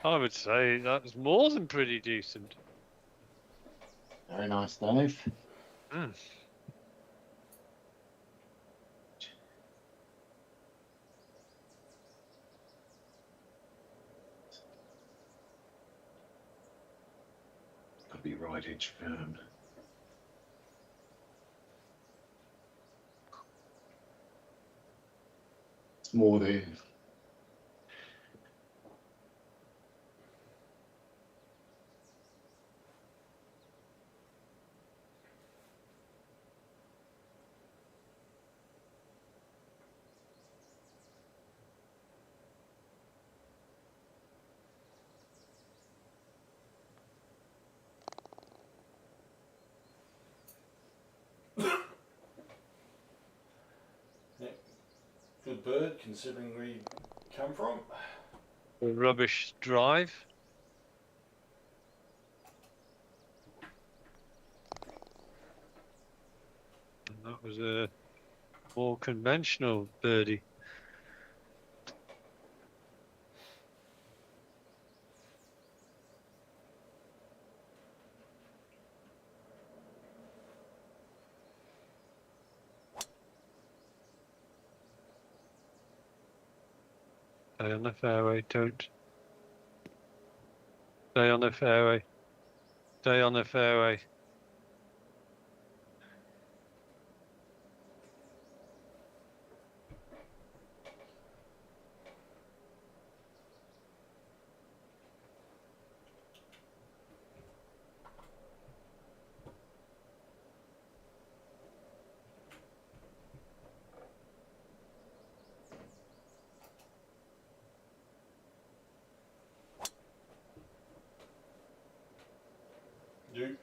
I would say that's more than pretty decent. Very nice, Dave. Mm. Got to be right edge firm. It's more there. Good bird, considering where you come from. A rubbish drive. And that was a more conventional birdie. Stay on the fairway, don't. Stay on the fairway. Stay on the fairway. You.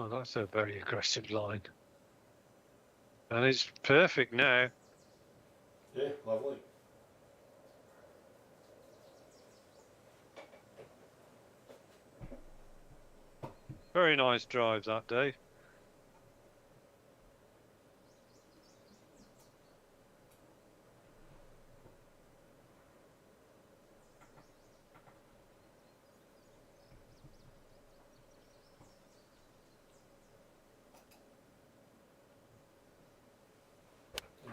Oh, that's a very aggressive line. And it's perfect now. Yeah, lovely. Very nice drive that day.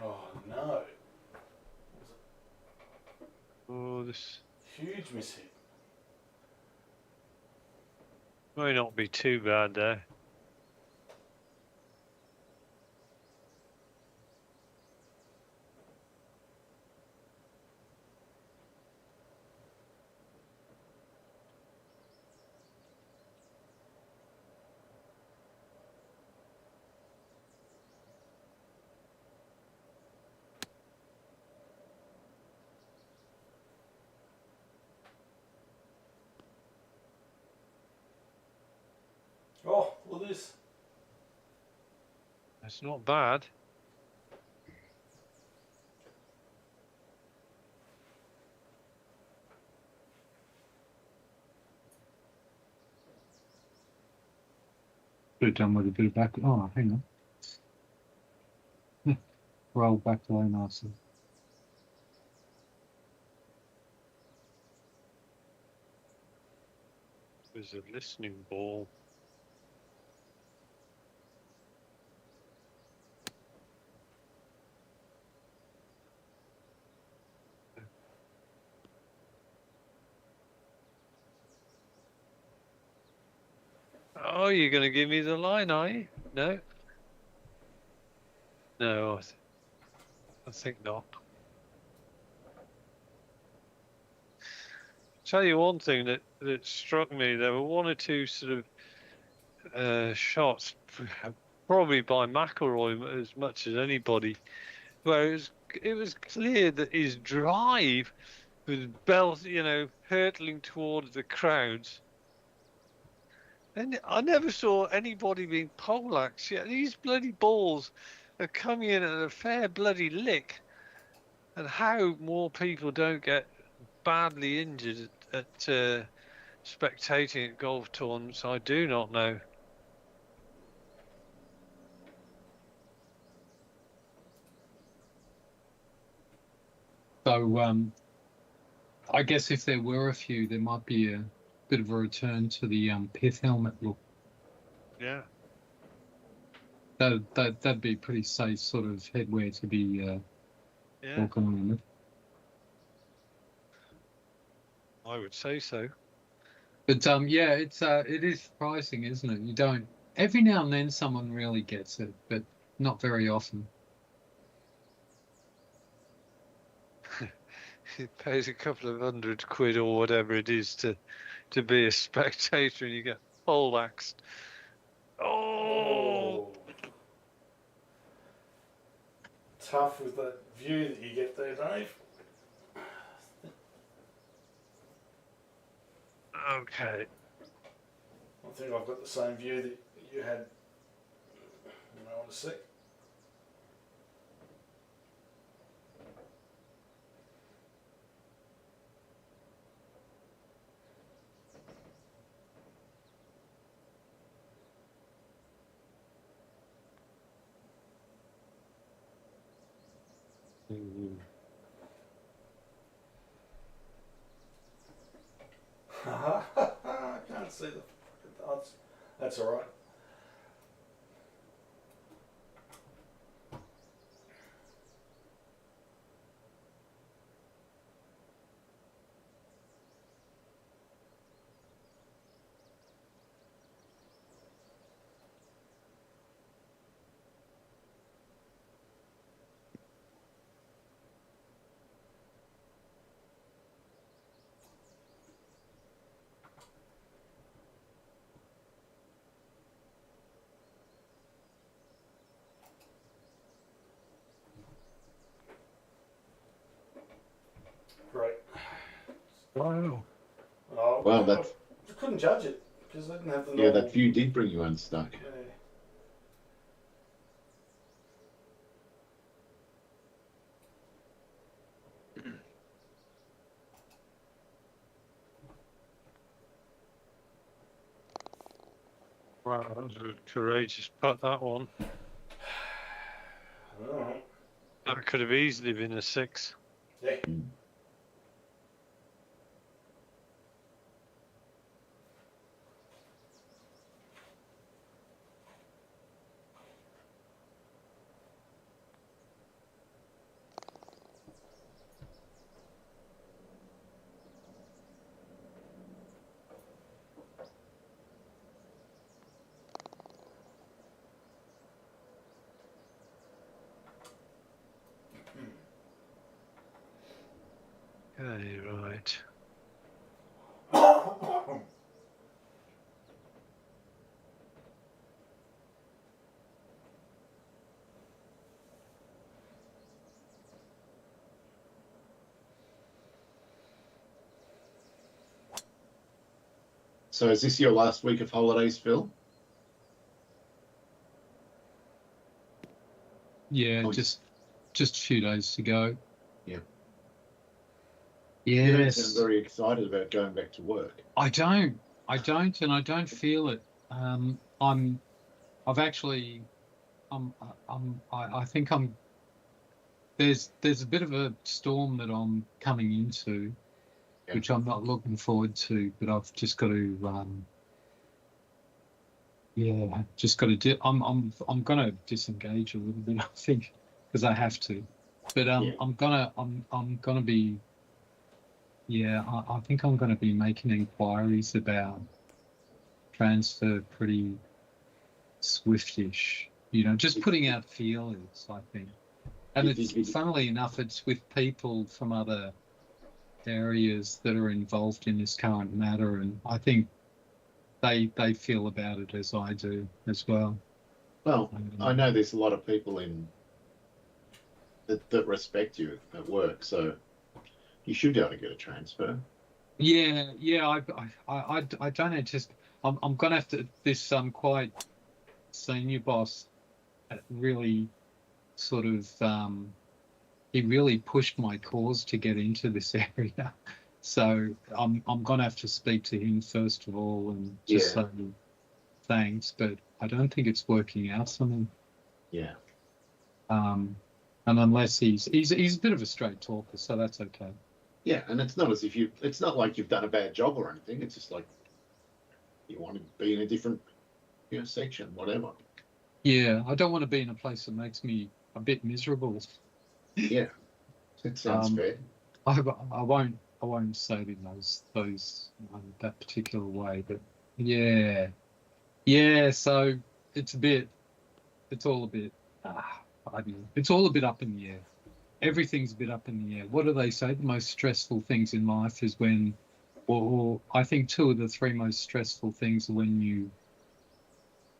Oh no. Oh, this Huge mishit. may not be too bad there. Oh, look at this. It's not bad. Could have done with a bit of back. Oh, hang on. Roll back low nicely. There's a listening ball. Oh, you're going to give me the line, are you? No? No, I think not. Tell you one thing that struck me, there were one or two sort of shots, probably by McIlroy as much as anybody, where it was was clear that his drive was hurtling towards the crowds. And I never saw anybody being poleaxed yet. These bloody balls are coming in at a fair bloody lick. And how more people don't get badly injured at spectating at golf tournaments, I do not know. So I guess if there were a few, there might be a bit of a return to the pith helmet look. Yeah. That'd be pretty safe sort of headwear to be walking around with. I would say so. But yeah, it is surprising, isn't it? You don't. Every now and then someone really gets it, but not very often. It pays a couple of £100 or whatever it is to be a spectator, and you get poleaxed. Oh! Tough with that view that you get there, Dave. Okay. I think I've got the same view that you had. I want to see. I can't see the fucking dots. That's all right. Right. Wow. Oh, Wow, that's... I couldn't judge it because I didn't have the Yeah, that view did bring you unstuck. Yeah. Wow, that was a courageous putt, that one. Oh. That could have easily been a 6. Yeah. Okay, right. So is this your last week of holidays, Phil? Yeah, Oh, just a few days to go. Yeah. You don't sound Yes. very excited about going back to work. I don't, and I don't feel it. I think there's a bit of a storm that I'm coming into, Yeah. which I'm not looking forward to, but I've just got to, I'm gonna disengage a little bit, I think, because I have to. But Yeah. I'm gonna be. Yeah, I think I'm going to be making inquiries about transfer pretty swiftish. Just putting out feelers, I think. And it's, funnily enough, it's with people from other areas that are involved in this current matter, and I think they feel about it as I do as well. Well, I know there's a lot of people in that respect you at work. So you should be able to get a transfer. Yeah, I don't anticipate. I'm gonna have to. This quite senior boss really sort of he really pushed my cause to get into this area. So I'm gonna have to speak to him first of all and just say thanks, but I don't think it's working out for me. Yeah. And unless he's a bit of a straight talker, so that's okay. Yeah, and it's not as if it's not like you've done a bad job or anything. It's just like you want to be in a different, section, whatever. Yeah, I don't want to be in a place that makes me a bit miserable. Yeah, it sounds fair. I won't say it in those that particular way, but yeah. So it's all a bit. I don't know. It's all a bit up in the air. Everything's a bit up in the air. What do they say? The most stressful things in life is when, or I think 2 of the 3 most stressful things are when you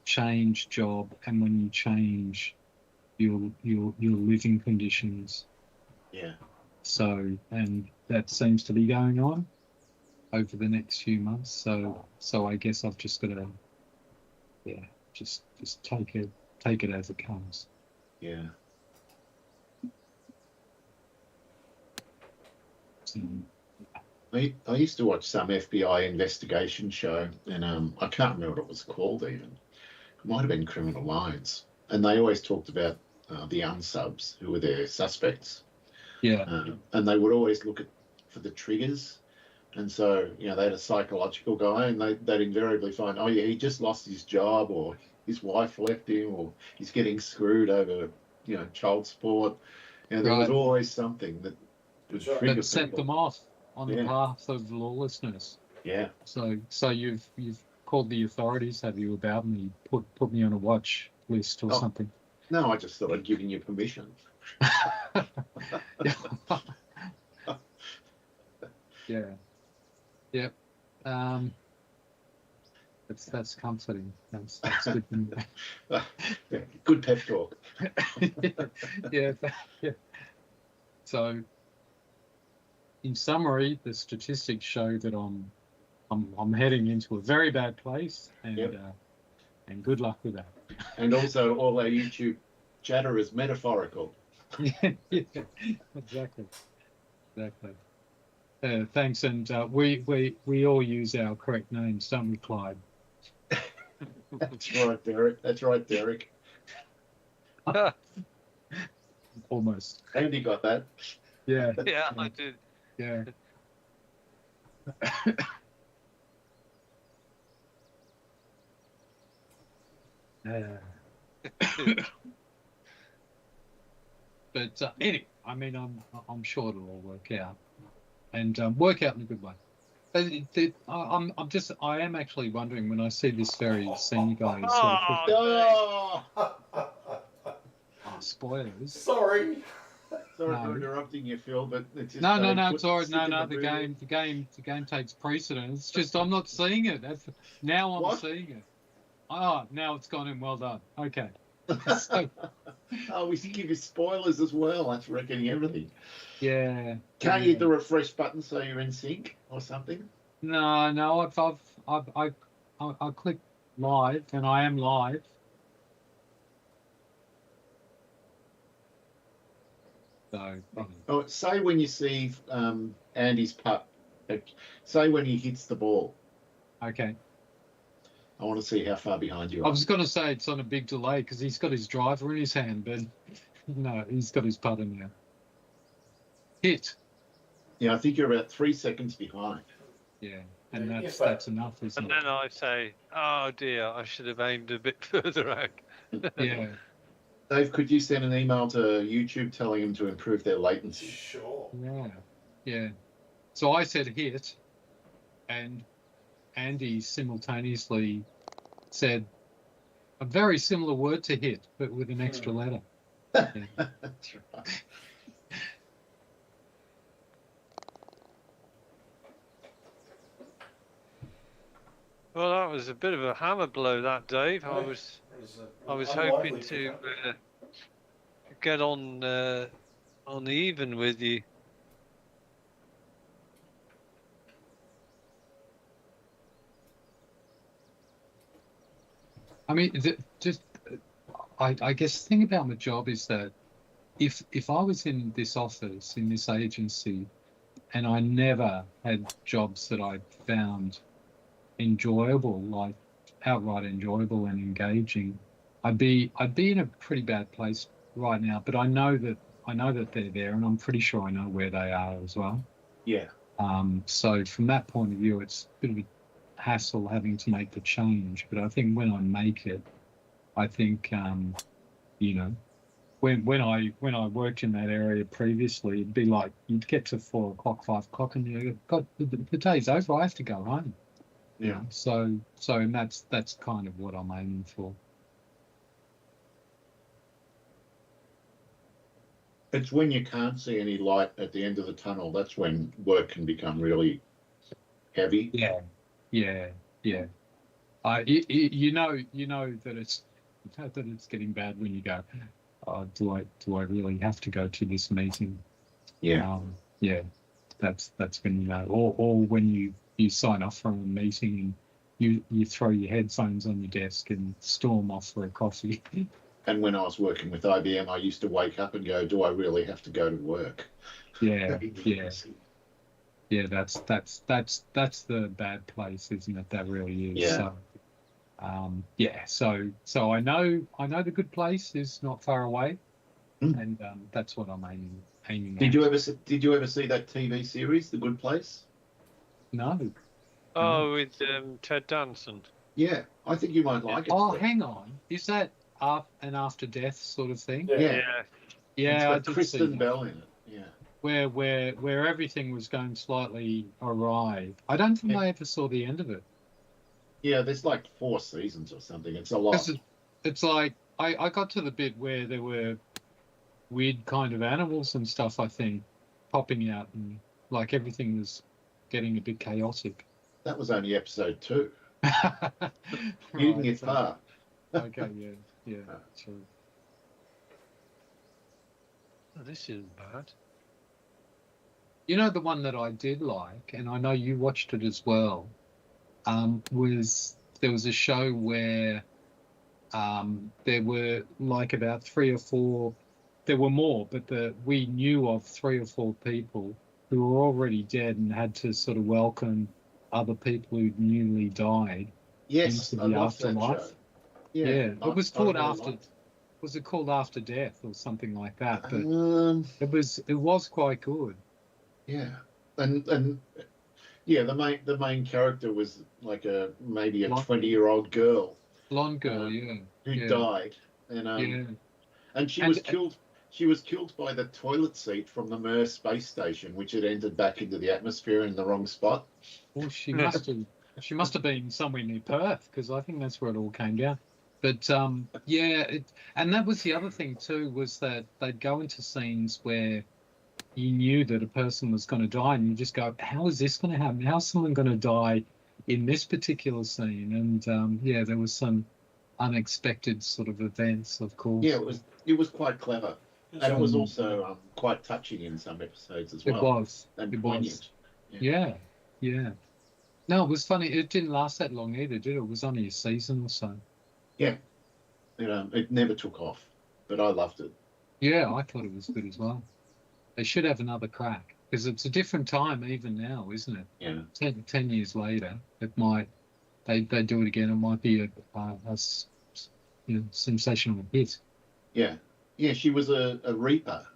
change job and when you change your living conditions. Yeah. So, and that seems to be going on over the next few months. So I guess I've just got to, just take it as it comes. Yeah. I used to watch some FBI investigation show, and I can't remember what it was called even. It might have been Criminal Minds, and they always talked about the unsubs who were their suspects. Yeah. And they would always look for the triggers, and so they had a psychological guy, and they'd invariably find, oh yeah, he just lost his job, or his wife left him, or he's getting screwed over, child support. And there was always something that would trigger that set people. them off on the path of lawlessness. Yeah. So you've called the authorities, have you, about me? Put me on a watch list or something? No, I just thought I'd given you permission. Yeah. Yep. That's comforting. That's good. Good pep talk. Yeah. So, in summary, the statistics show that I'm heading into a very bad place, and and good luck with that. And also, all our YouTube chatter is metaphorical. Yeah, exactly. Thanks, and we all use our correct names, don't we, Clyde? That's right, Derek. Almost. Andy got that. Yeah. Yeah, I did. Yeah. But anyway, I mean, I'm sure it'll all work out, and work out in a good way. I am actually wondering when I see this very senior guy. Spoilers. Sorry for interrupting you, Phil, but it's just no, it's all right. No, the game takes precedence. It's just I'm not seeing it. Now I'm seeing it. Oh, now it's gone in. Well done. Okay. So, we can give you spoilers as well. That's wrecking everything. Yeah. Can't you hit the refresh button so you're in sync or something? No. I clicked live and I am live. So. Say when you see Andy's putt. Say when he hits the ball. Okay. I want to see how far behind you are. I was going to say it's on a big delay because he's got his driver in his hand, but no, he's got his putter now. Hit. Yeah, I think you're about 3 seconds behind. Yeah, and that's enough, isn't it? And then I say, oh dear, I should have aimed a bit further out. Yeah. Dave, could you send an email to YouTube telling them to improve their latency? Sure. Yeah. So I said hit, and Andy simultaneously said a very similar word to hit, but with an extra letter. Yeah. That's right. Well, that was a bit of a hammer blow, that, Dave. I was hoping to get on uneven with you. I mean, I guess the thing about my job is that if I was in this office, in this agency, and I never had jobs that I found enjoyable, like outright enjoyable and engaging, I'd be in a pretty bad place right now. But I know that they're there, and I'm pretty sure I know where they are as well. Yeah. So from that point of view, it's a bit of a hassle having to make the change. But I think when I make it, I think you know, when I worked in that area previously, it'd be like you'd get to 4 o'clock, 5 o'clock, and you go, God, the day's over. I have to go home. Yeah. So and that's kind of what I'm aiming for. It's when you can't see any light at the end of the tunnel. That's when work can become really heavy. Yeah. You know that it's getting bad when you go, oh, do I really have to go to this meeting? Yeah. Yeah. That's when you know, or when you sign off from a meeting and you throw your headphones on your desk and storm off for a coffee. And when I was working with IBM, I used to wake up and go, do I really have to go to work? Yeah. That's the bad place, isn't it? That really is. Yeah. So I know the good place is not far away, and that's what I'm aiming at. Did you ever see that TV series, The Good Place? No. Oh, with Ted Danson. Yeah, I think you might like it. Oh, hang on. Is that an after death sort of thing? Yeah. It's got Kristen Bell in it. Yeah. Where everything was going slightly awry. I don't think I ever saw the end of it. Yeah, there's like 4 seasons or something. It's a lot. It's like I got to the bit where there were weird kind of animals and stuff, I think, popping out, and like everything was getting a bit chaotic. That was only episode 2. Right, You can get far. Okay, yeah, true. Oh, this isn't bad. You know, the one that I did like, and I know you watched it as well, there was a show where there were like about 3 or 4, there were more, but we knew of 3 or 4 people who were already dead and had to sort of welcome other people who'd newly died Yes, into I the loved that afterlife. show. Yeah, it was called really was it called After Death or something like that? But it was quite good. Yeah, and yeah, the main character was like maybe a 20-year-old girl, blonde girl, who died, and she was killed. She was killed by the toilet seat from the Mir space station, which had entered back into the atmosphere in the wrong spot. Well, she must have been somewhere near Perth, because I think that's where it all came down. But and that was the other thing too, was that they'd go into scenes where you knew that a person was going to die, and you just go, how is this going to happen? How's someone going to die in this particular scene? And there was some unexpected sort of events, of course. Yeah, it was quite clever, and it was also quite touching in some episodes as well. It was. And poignant. Yeah. No, it was funny. It didn't last that long either, did it? It was only a season or so. Yeah, it never took off, but I loved it. Yeah, I thought it was good as well. They should have another crack, because it's a different time even now, isn't it? Yeah. 10 years later, it might they do it again. It might be a sensational hit. Yeah. She was a reaper.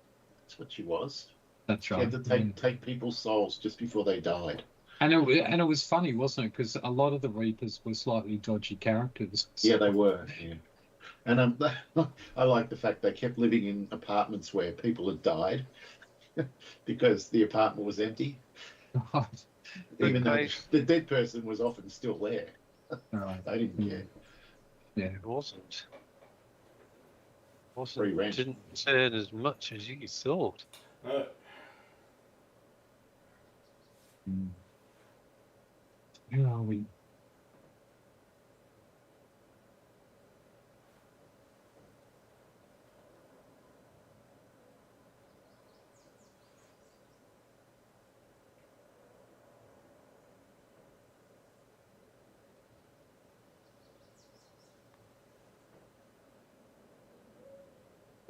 That's what she was. That's right. She had to take people's souls just before they died. And it was funny, wasn't it? Because a lot of the Reapers were slightly dodgy characters. So. Yeah, they were. Yeah. And I like the fact they kept living in apartments where people had died because the apartment was empty. Right. Even though the dead person was often still there. Right. They didn't care. Yeah. It wasn't. Free rent. Didn't turn as much as you thought. Where are we?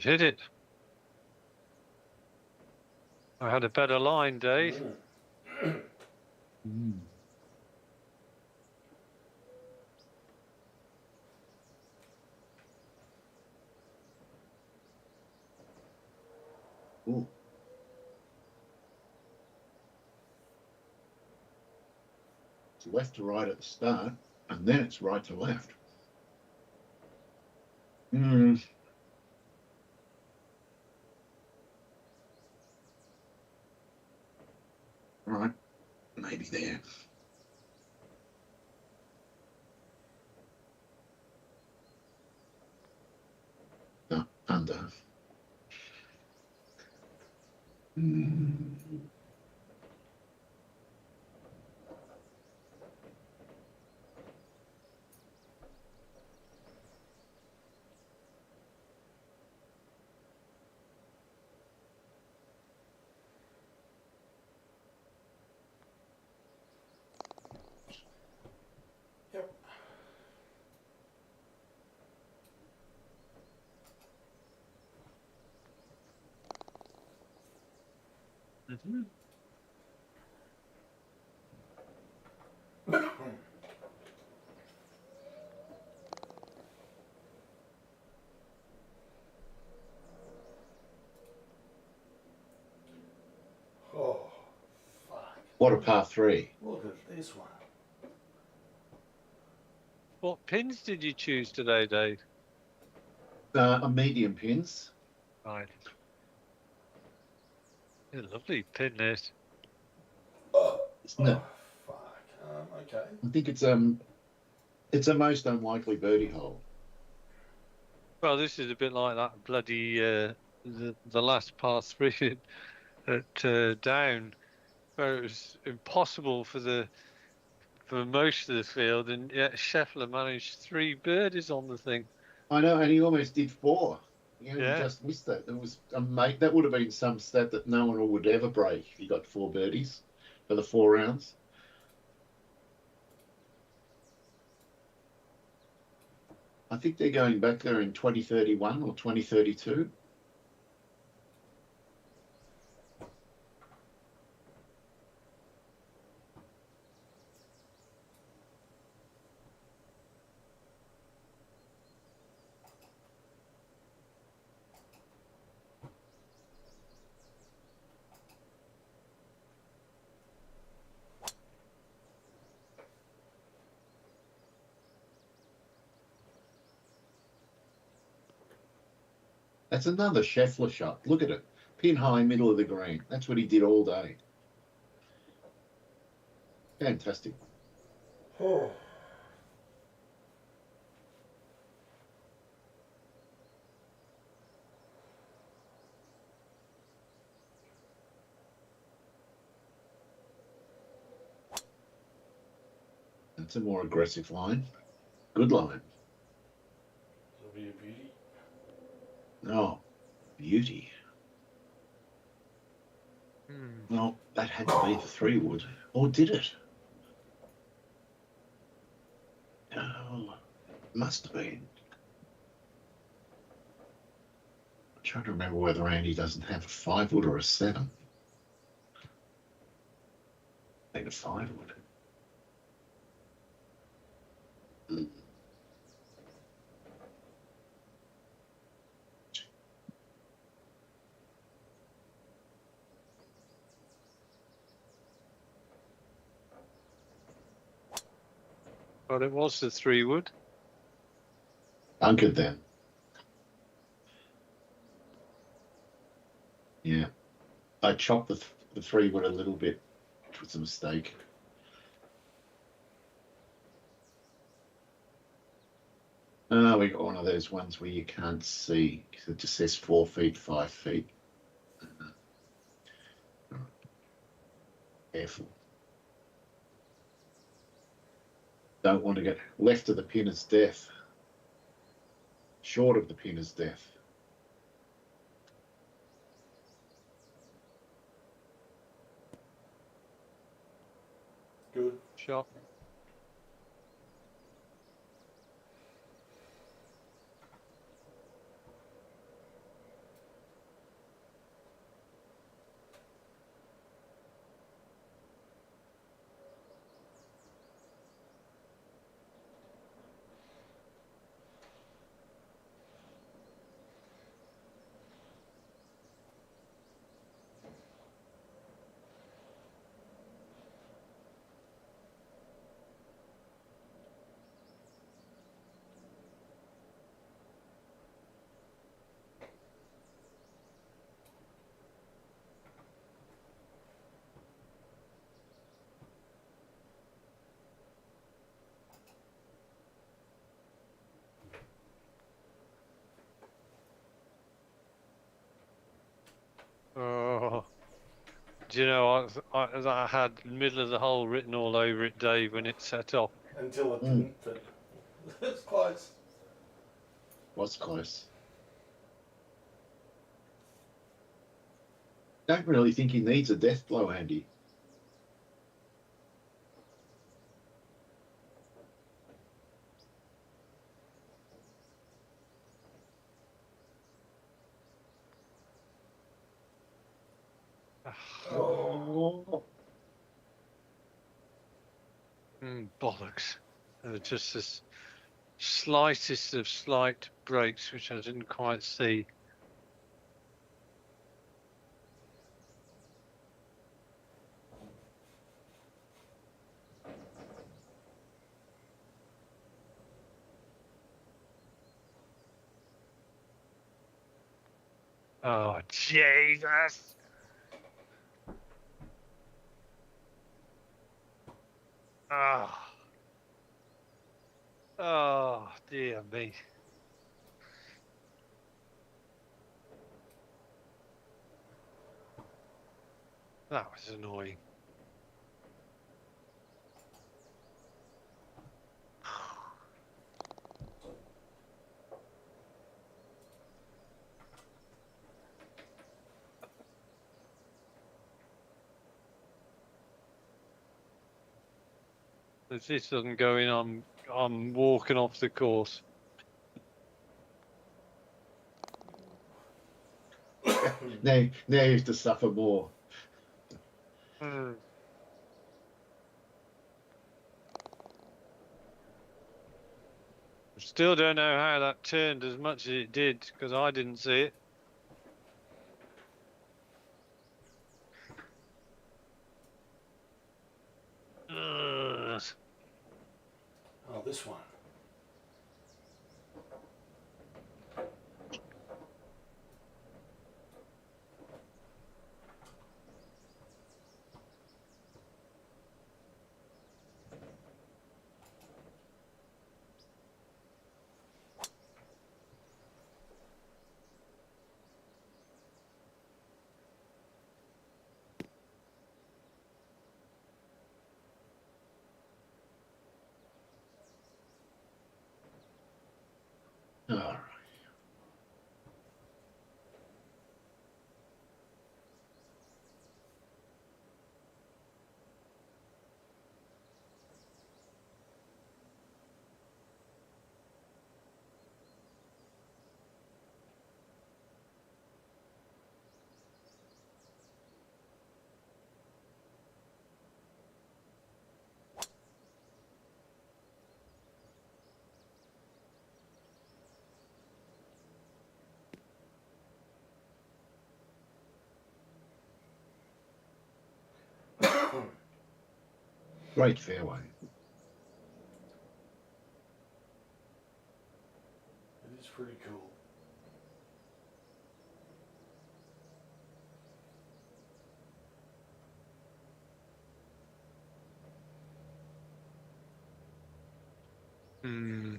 Hit it. I had a better line, Dave. Mm. Ooh. It's left to right at the start, and then it's right to left. All right, maybe there. No, under. Yep. Mm-hmm. Oh, fuck. What a par three. Look at this one. What pins did you choose today, Dave? A medium pins. Right. A lovely pin, this. Isn't it? Fuck. Okay. I think it's a most unlikely birdie hole. Well, this is a bit like that bloody the last par 3 at Down, where it was impossible for most of the field, and yet Scheffler managed 3 birdies on the thing. I know, and he almost did 4. You know, Yeah. He just missed that. It was that would have been some stat that no one would ever break if he got 4 birdies for the 4 rounds. I think they're going back there in 2031 or 2032. That's another Scheffler shot. Look at it. Pin high, middle of the green. That's what he did all day. Fantastic. Oh. That's a more aggressive line. Good line. It'll be a beauty. Oh, beauty. Well, that had to be the 3-wood. Or did it? Oh, must have been. I'm trying to remember whether Andy doesn't have a 5-wood or a 7. I think a 5-wood. Well, it was the 3-wood. Bunkered then. Yeah. I chopped the 3-wood a little bit, which was a mistake. We got one of those ones where you can't see because it just says 4 feet, 5 feet. Careful. Don't want to get left of the pin is death. Short of the pin is death. Good. Shot. Do you know, I had the middle of the hole written all over it, Dave, when it set off. Until it didn't, but it's close. Was close. Don't really think he needs a death blow, Andy. Oh. Bollocks. Just this slightest of slight breaks, which I didn't quite see. Oh, Jesus! Ah. Oh, dear me. That was annoying. If this doesn't go in, I'm walking off the course. Now you have to suffer more. Still don't know how that turned as much as it did, because I didn't see it. Oh, this one. All right. Great fairway. It is pretty cool. Hmm.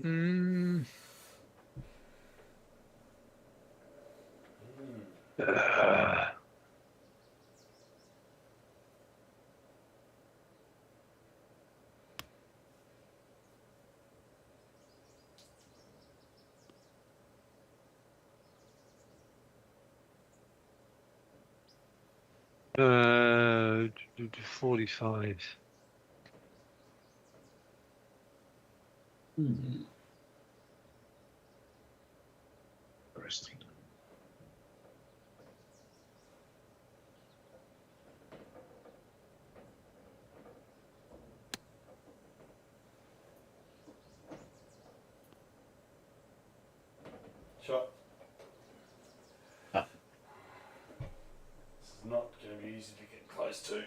Mm. Uh, 45. Interesting. Shot. Ah. This is not going to be easy to get close to.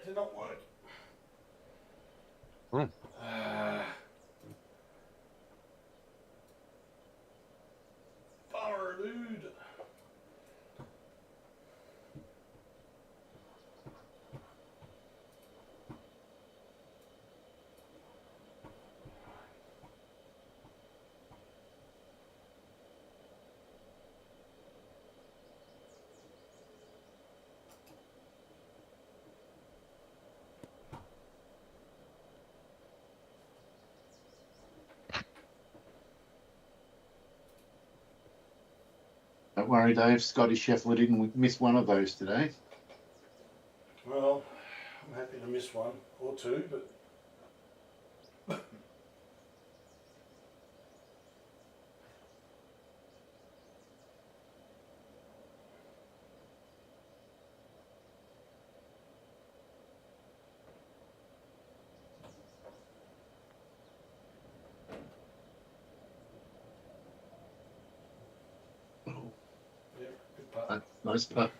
did not work. Hmm. Bummer, dude. Don't worry, Dave. Scotty Scheffler didn't miss one of those today. Well, I'm happy to miss one or two, but yeah, good putt. Nice putt.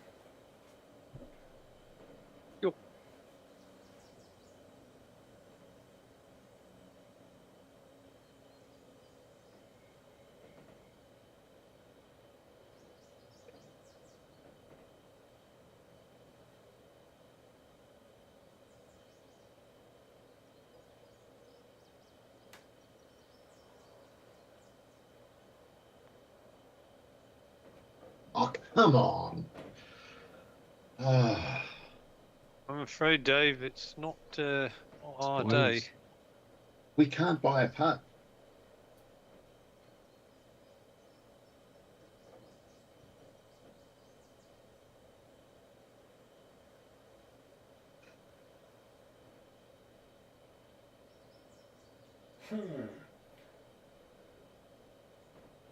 Oh, come on. I'm afraid, Dave, it's not our Spoils. day. We can't buy a putt.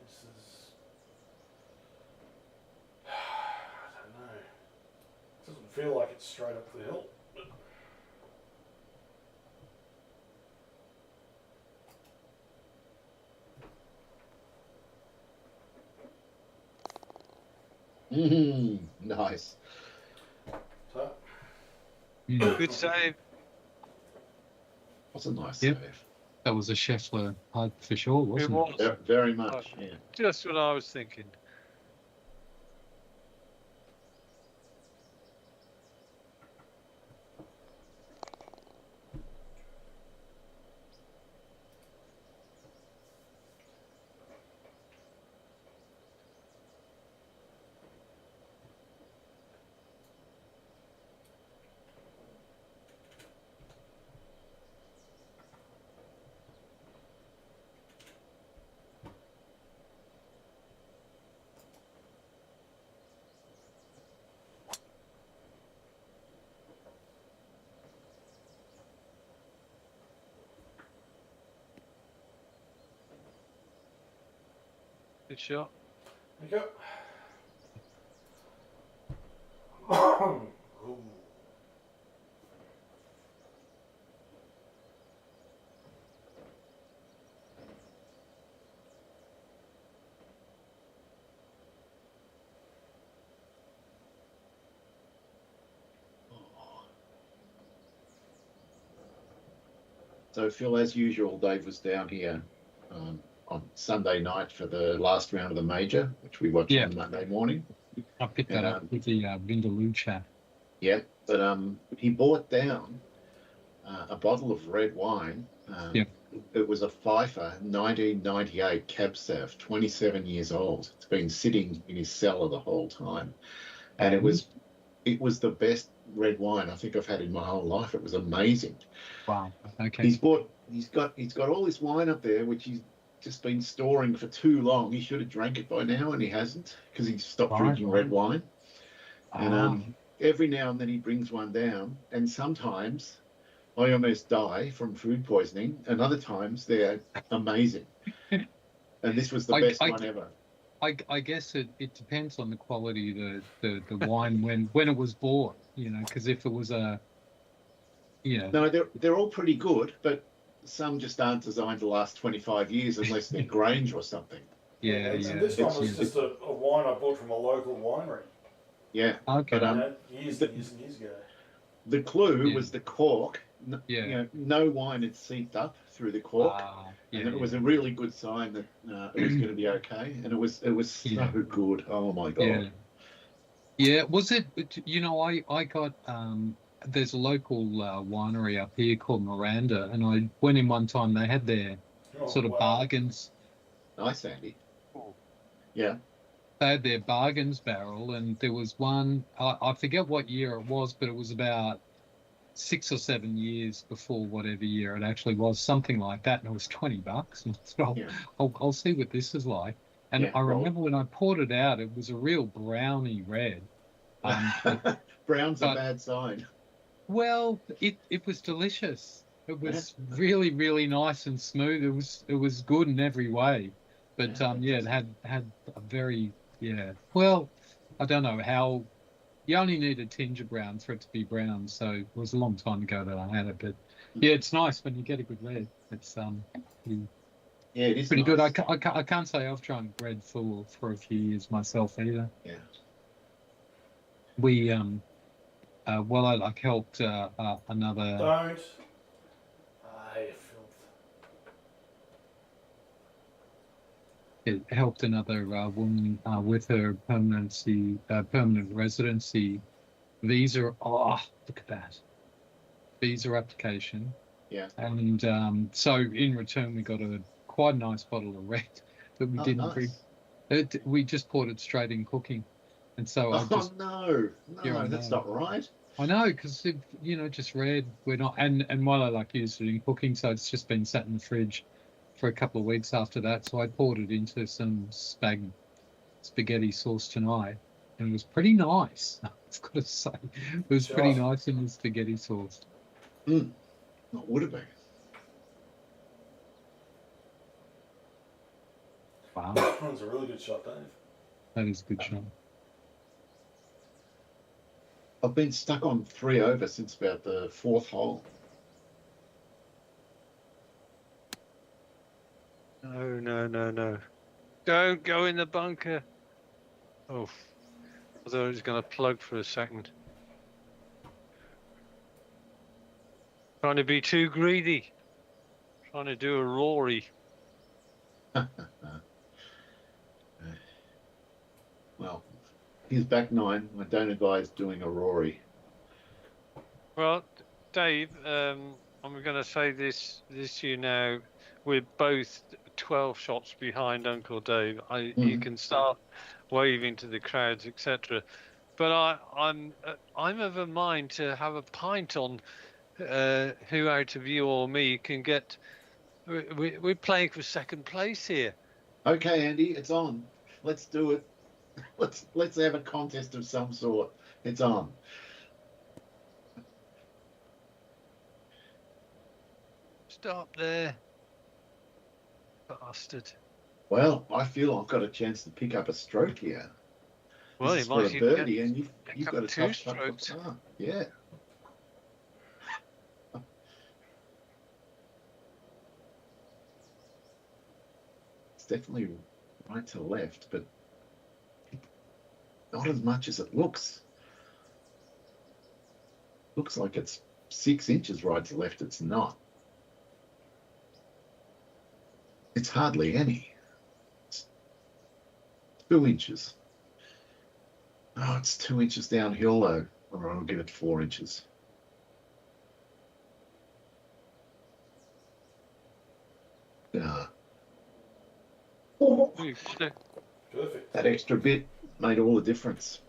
This is. I don't know. It doesn't feel like it's straight up the hill. Nice. So, Good save. What's a nice Yep. save? That was a Scheffler putt for sure, It wasn't it? was Very much, yeah. just what I was thinking. Good shot. there you go. Ooh. So, Phil, as usual, Dave was down here on Sunday night for the last round of the major, which we watched Yeah. on Monday morning. I picked that up with the Vindaloo chat. Yeah, but he bought down a bottle of red wine. Yep. It was a Pfeiffer 1998 Cab Sav, 27 years old. It's been sitting in his cellar the whole time, and it was the best red wine I think I've had in my whole life. It was amazing. Wow. Okay. He's got all this wine up there which he's just been storing for too long. He should have drank it by now, and he hasn't, because he's stopped drinking red wine. And every now and then he brings one down, and sometimes I almost die from food poisoning, and other times they're amazing. And this was the best one ever. I guess it depends on the quality of the wine when it was bought, because if it was No, they're all pretty good, but some just aren't designed to last 25 years unless they're Grange or something. Yeah. And this one was just a wine I bought from a local winery. Yeah. Okay. But years and years and years ago. The clue Yeah. was the cork. Yeah. You know, no wine had seeped up through the cork, Yeah, and it was yeah. a really good sign that it was going to be okay. And it was so Yeah. good. Oh my god! Yeah. Yeah, was it? You know, I got there's a local winery up here called Miranda, and I went in one time. They had their Oh, sort of wow. bargains. Nice, Andy. Oh. Yeah. They had their bargains barrel, and there was one. I forget what year it was, but it was about 6 or 7 years before whatever year it actually was, something like that, and it was $20. And I thought, Yeah. I'll see what this is like. And Yeah. I remember when I poured it out, it was a real browny red. But Brown's a but bad sign. well, it was delicious. It was really, really nice and smooth. It was good in every way. But yeah, it had a very, yeah. Well, I don't know how you only need a tinge of brown for it to be brown, so it was a long time ago that I had it. But yeah, it's nice when you get a good red. It's pretty, Yeah, it is pretty nice. good. I can't say I've drunk red for a few years myself either. Yeah. We well, I like helped another. Don't. You filth. It helped another woman with her permanent residency visa. Oh, look at that visa application. Yeah. And so in return, we got quite a nice bottle of red that we didn't bring. We just poured it straight in cooking, and so I just. No, Yeah, that's not right. I know, because just red. We're not, and while I like used it in cooking, so it's just been sat in the fridge for a couple of weeks after that. So I poured it into some spaghetti sauce tonight, and it was pretty nice. I've got to say, it was pretty nice in the spaghetti sauce. It would have been. Wow, That was a really good shot, Dave. that is a good shot. I've been stuck on 3 over since about the 4th hole. No. Don't go in the bunker. Oh, I thought I was going to plug for a second. Trying to be too greedy. Trying to do a Rory. Well, he's back 9. I don't advise doing a Rory. Well, Dave, I'm going to say this year now. We're both 12 shots behind Uncle Dave. You can start waving to the crowds, etc. But I'm of a mind to have a pint on who out of you or me can get. We're playing for second place here. Okay, Andy, it's on. Let's do it. Let's have a contest of some sort. It's on. Stop there, bastard. Well, I feel I've got a chance to pick up a stroke here. Well, this is for a birdie, and you've got a two tough strokes. Yeah. It's definitely right to left, but not as much as it looks. Looks like it's 6 inches right to left. It's not. It's hardly any. It's 2 inches. Oh, it's 2 inches downhill though. All right, I'll give it 4 inches. Perfect. That extra bit made all the difference.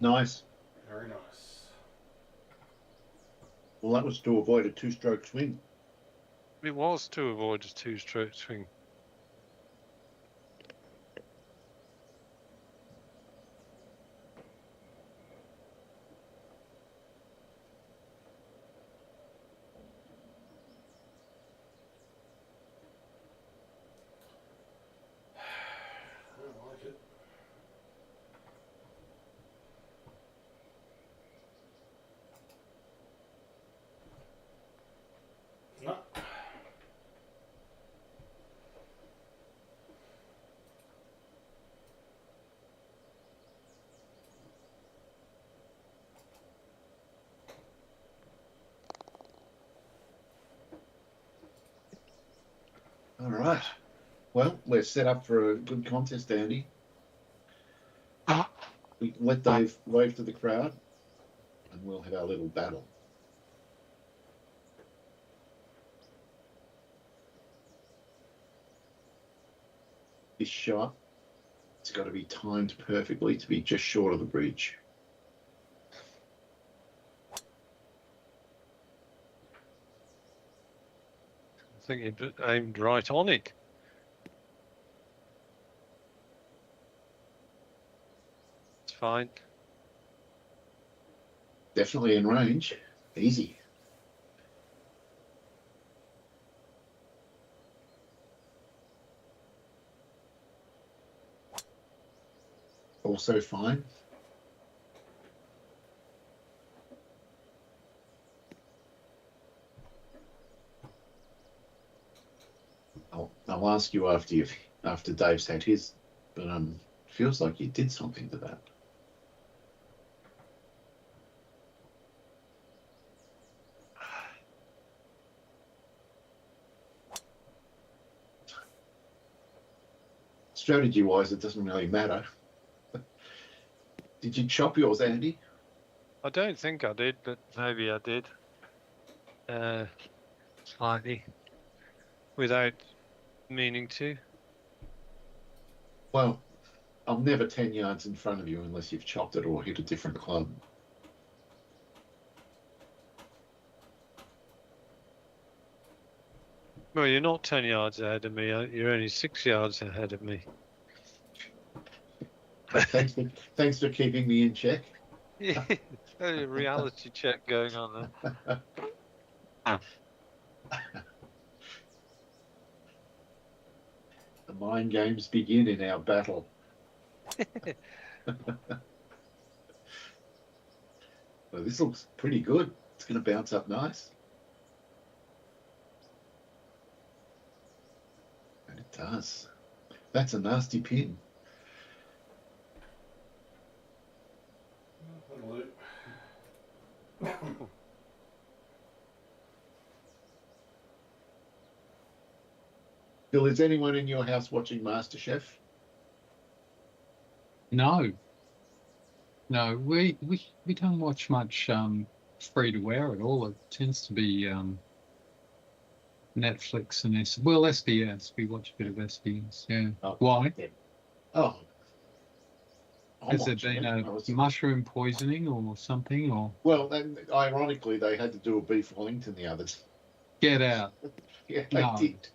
Nice. Very nice. Well, that was to avoid a 2-stroke swing. It was to avoid a 2-stroke swing. All right. Well, we're set up for a good contest, Andy. We let Dave wave to the crowd, and we'll have our little battle. This shot, it's got to be timed perfectly to be just short of the bridge. I think it aimed right on it. It's fine. Definitely in range. Easy. Also fine. I'll ask you after Dave's had his, but feels like you did something to that. Strategy-wise, it doesn't really matter. Did you chop yours, Andy? I don't think I did, but maybe I did. Slightly. Without meaning to. Well, I'm never 10 yards in front of you unless you've chopped it or hit a different club. Well, you're not 10 yards ahead of me. You're only 6 yards ahead of me. Thanks for keeping me in check. Yeah, a reality check going on there. The mind games begin in our battle. Well, this looks pretty good. It's going to bounce up nice. And it does. That's a nasty pin. Bill, is anyone in your house watching MasterChef? No, we don't watch much free to wear at all. It tends to be Netflix and SBS. We watch a bit of SBS. Yeah. Oh, Why? yeah. Oh. Has there been a mushroom poisoning or something? Or well, then ironically, they had to do a beef Wellington the others. Get out. Yeah, they did.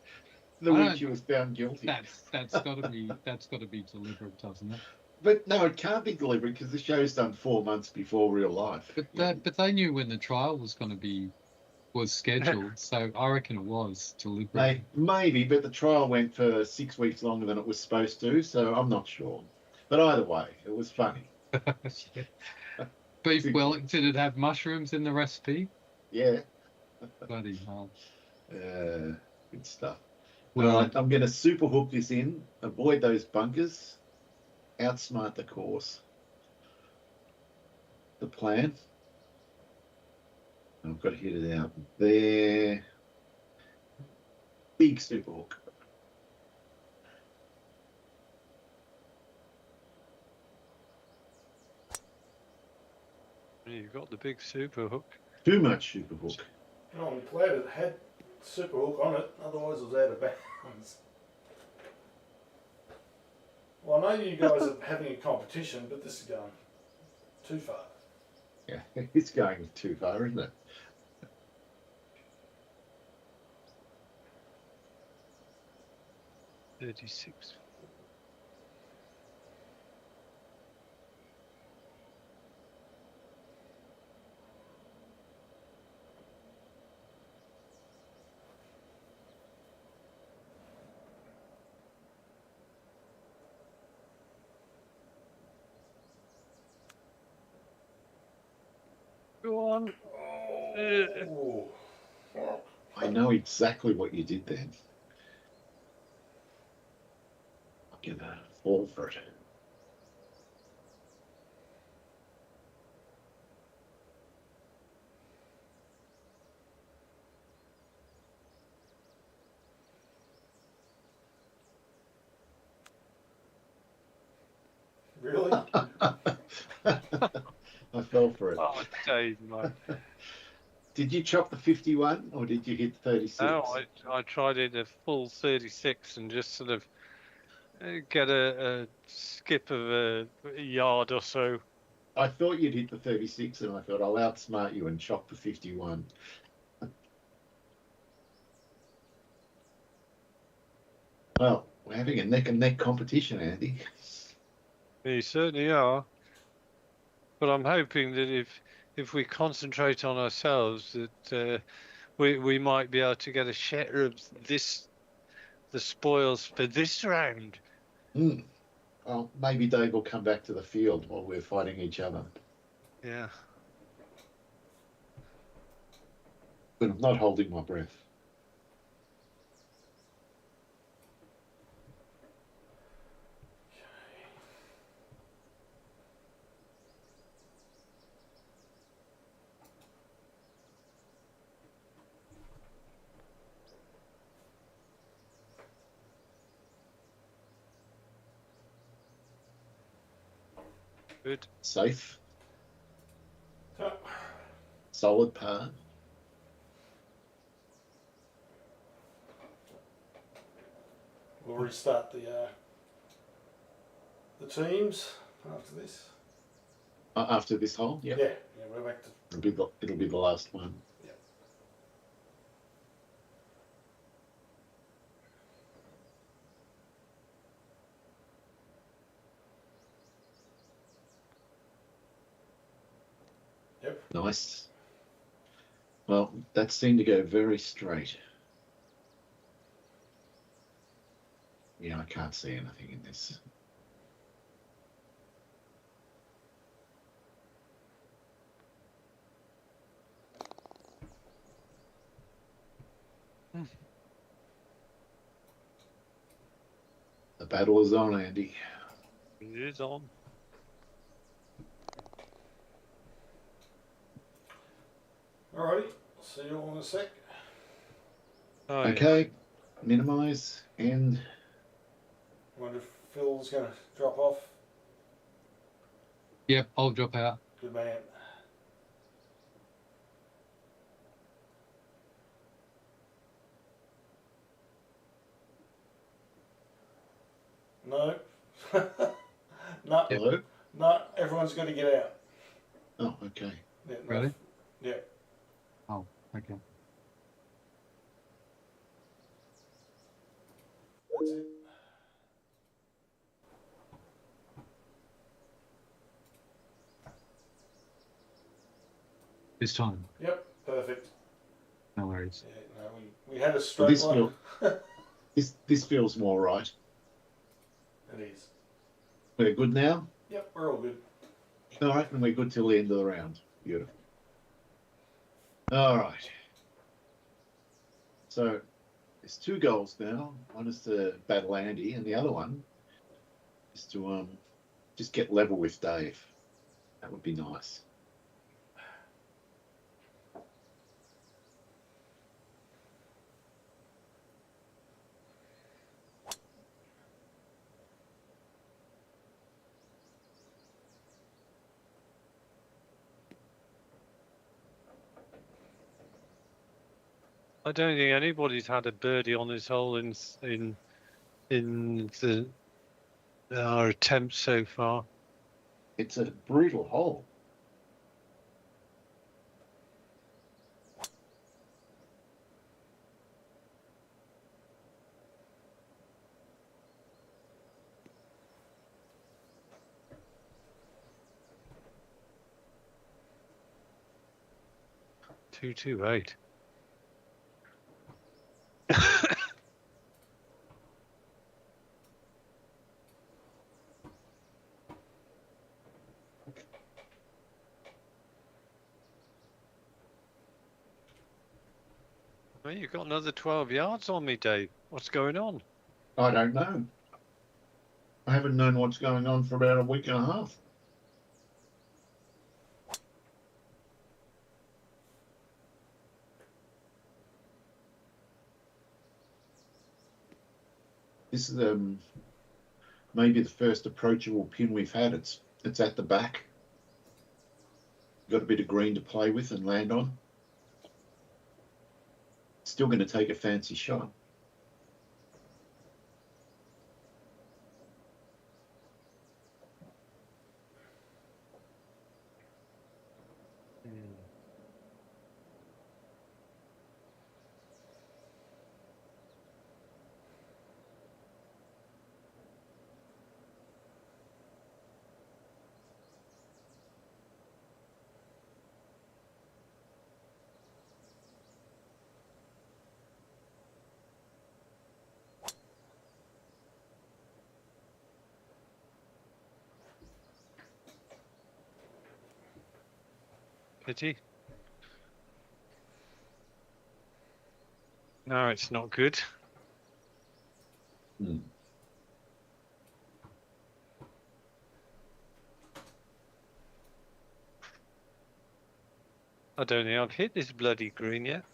The week she was found guilty. That's got to be deliberate, doesn't it? But no, it can't be deliberate because the show's done 4 months before real life. But they knew when the trial was scheduled, so I reckon it was deliberate. Maybe, but the trial went for 6 weeks longer than it was supposed to, so I'm not sure. But either way, it was funny. Beef Wellington, did it have mushrooms in the recipe? Yeah. Bloody hell. Good stuff. Well, all right, I'm going to super hook this in, avoid those bunkers, outsmart the course. The plan. I've got to hit it out there. Big super hook. You've got the big super hook. Too much super hook. No, I'm glad it had super hook on it, otherwise it was out of bounds. Well, I know you guys are having a competition, but this is going too far. Yeah, it's going too far, isn't it? $36. Go on. Oh. I know exactly what you did then. I'm gonna fall for it. I fell for it. Oh, Dave, mate. Did you chop the 51 or did you hit 36? No, I tried it a full 36 and just sort of get a skip of a yard or so. I thought you'd hit the 36 and I thought I'll outsmart you and chop the 51. Well, we're having a neck and neck competition, Andy. You certainly are. But I'm hoping that if we concentrate on ourselves, that we might be able to get a share of the spoils for this round. Well, maybe Dave will come back to the field while we're fighting each other. Yeah. But I'm not holding my breath. Good. Safe. Solid par. We'll restart the teams after this. After this hole? Yeah, we're back to. It'll be the last one. Yep. Nice. Well, that seemed to go very straight. Yeah, I can't see anything in this. The battle is on, Andy. It is on. Alrighty, see you all in a sec. Oh, Okay, yeah. Minimize and. Wonder if Phil's going to drop off. Yep, I'll drop out. Good man. No. No. Hello? No, everyone's got to get out. Oh, okay. Yeah, no. Really? Yeah. Oh, okay. That's it. This time. Yep, perfect. No worries. Yeah, no, we had a straight line. This feels more right. It is. We're good now? Yep, we're all good. All right, and we're good till the end of the round. Beautiful. All right. So there's 2 goals now. One is to battle Andy, and the other one is to just get level with Dave. That would be nice. I don't think anybody's had a birdie on this hole in our attempts so far. It's a brutal hole. Two, 2-8. Well, you've got another 12 yards on me, Dave. What's going on? I don't know. I haven't known what's going on for about a week and a half. This is maybe the first approachable pin we've had. It's It's at the back. Got a bit of green to play with and land on. Still going to take a fancy shot. Pity. No, it's not good. Hmm. I don't think I've hit this bloody green yet.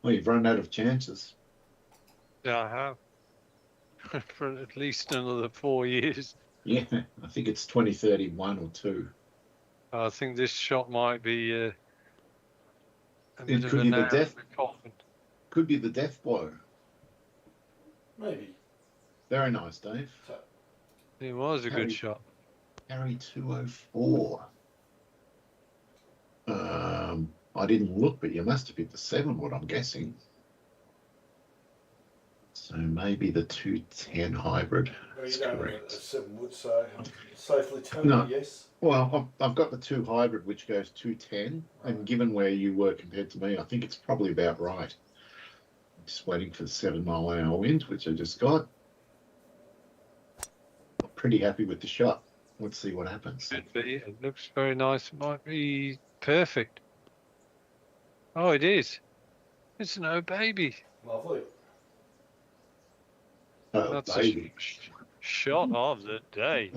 Well, you've run out of chances. Yeah, I have. For at least another 4 years. Yeah, I think it's 2031 or 2. I think this shot might be a bit It of could a be the nail in death. the coffin. Could be the death blow. Maybe. Very nice, Dave. It was a good shot. Harry 204. I didn't look, but you must have hit the 7 wood, I'm guessing. So maybe the 210 hybrid. Well, you That's don't correct. have a 7 wood, so safely tell me yes. Well, I've got the 2 hybrid, which goes 210, and given where you were compared to me, I think it's probably about right. Just waiting for the 7-mile-an-hour wind, which I just got. Pretty happy with the shot. Let's see what happens. It looks very nice. It might be perfect. Oh, it is. It's no baby. Lovely. Oh, That's baby. a shot of the day.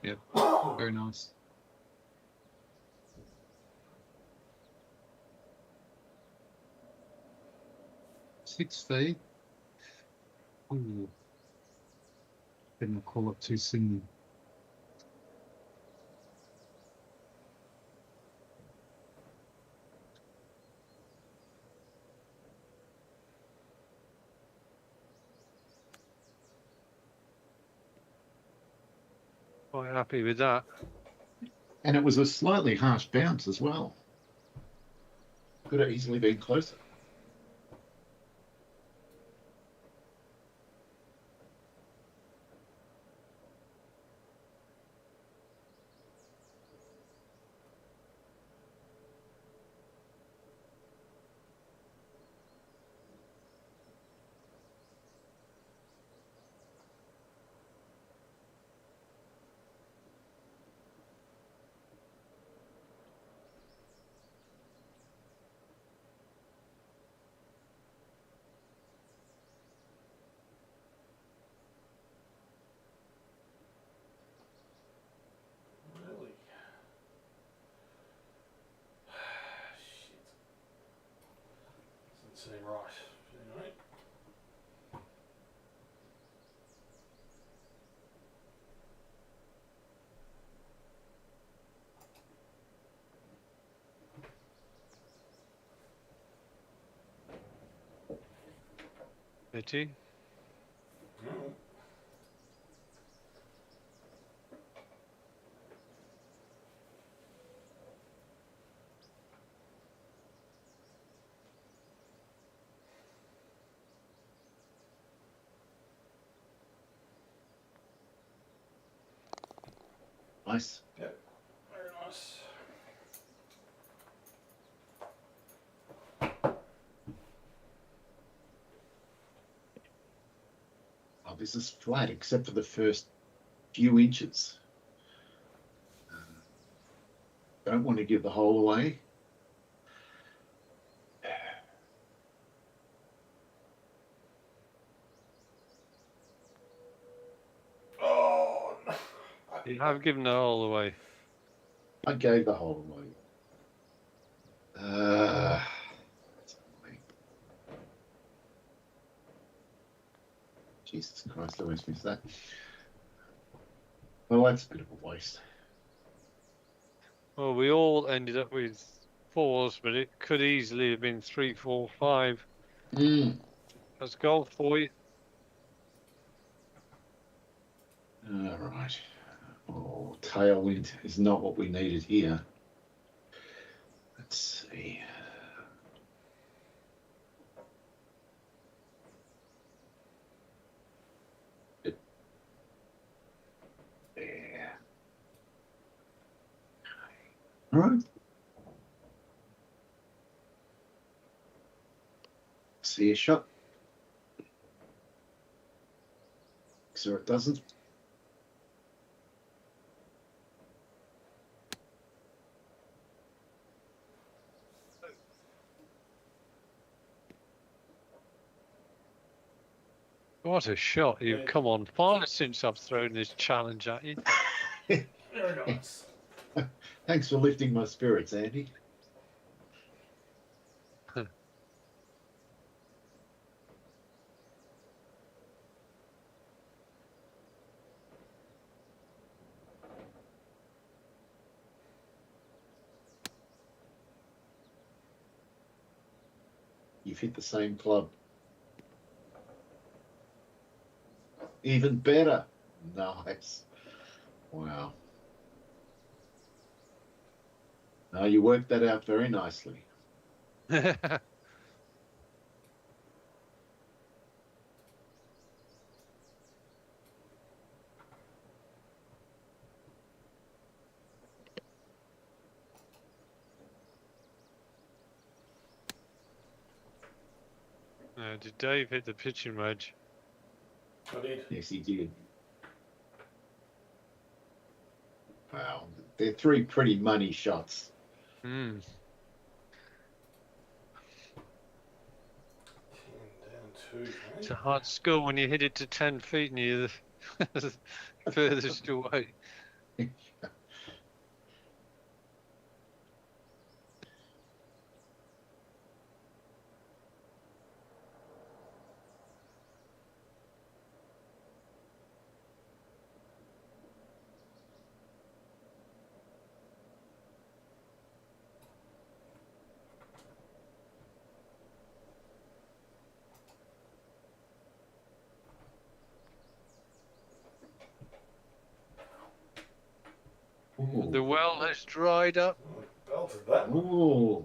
Yep, very nice. Six feet. Ooh. Didn't call it too soon. Quite happy with that. And it was a slightly harsh bounce as well. Could have easily been closer. Really? Shit. Doesn't seem right. Anyway. Pity. Mm. Nice. Yep. Very nice. Oh, this is flat except for the first few inches. Don't want to give the hole away. Oh, no. You have given it all away. I gave the hole away. Jesus Christ, I always miss that. Well, that's a bit of a waste. Well, we all ended up with 4s, but it could easily have been 3, 4, 5. That's golf for you. All right. Oh, tailwind is not what we needed here. Let's see. There. All right. See a shot. So it doesn't. What a shot. You've come on fire since I've thrown this challenge at you. Very nice. Thanks for lifting my spirits, Andy. You've hit the same club. Even better. Nice. Wow. No, you worked that out very nicely. Did Dave hit the pitching wedge? I did. Yes, he did. Wow. They're three pretty money shots. 10 down 2. It's a hard score when you hit it to 10 feet and you're the furthest away. Ooh. The well has dried up. Oh, belted that one. Ooh.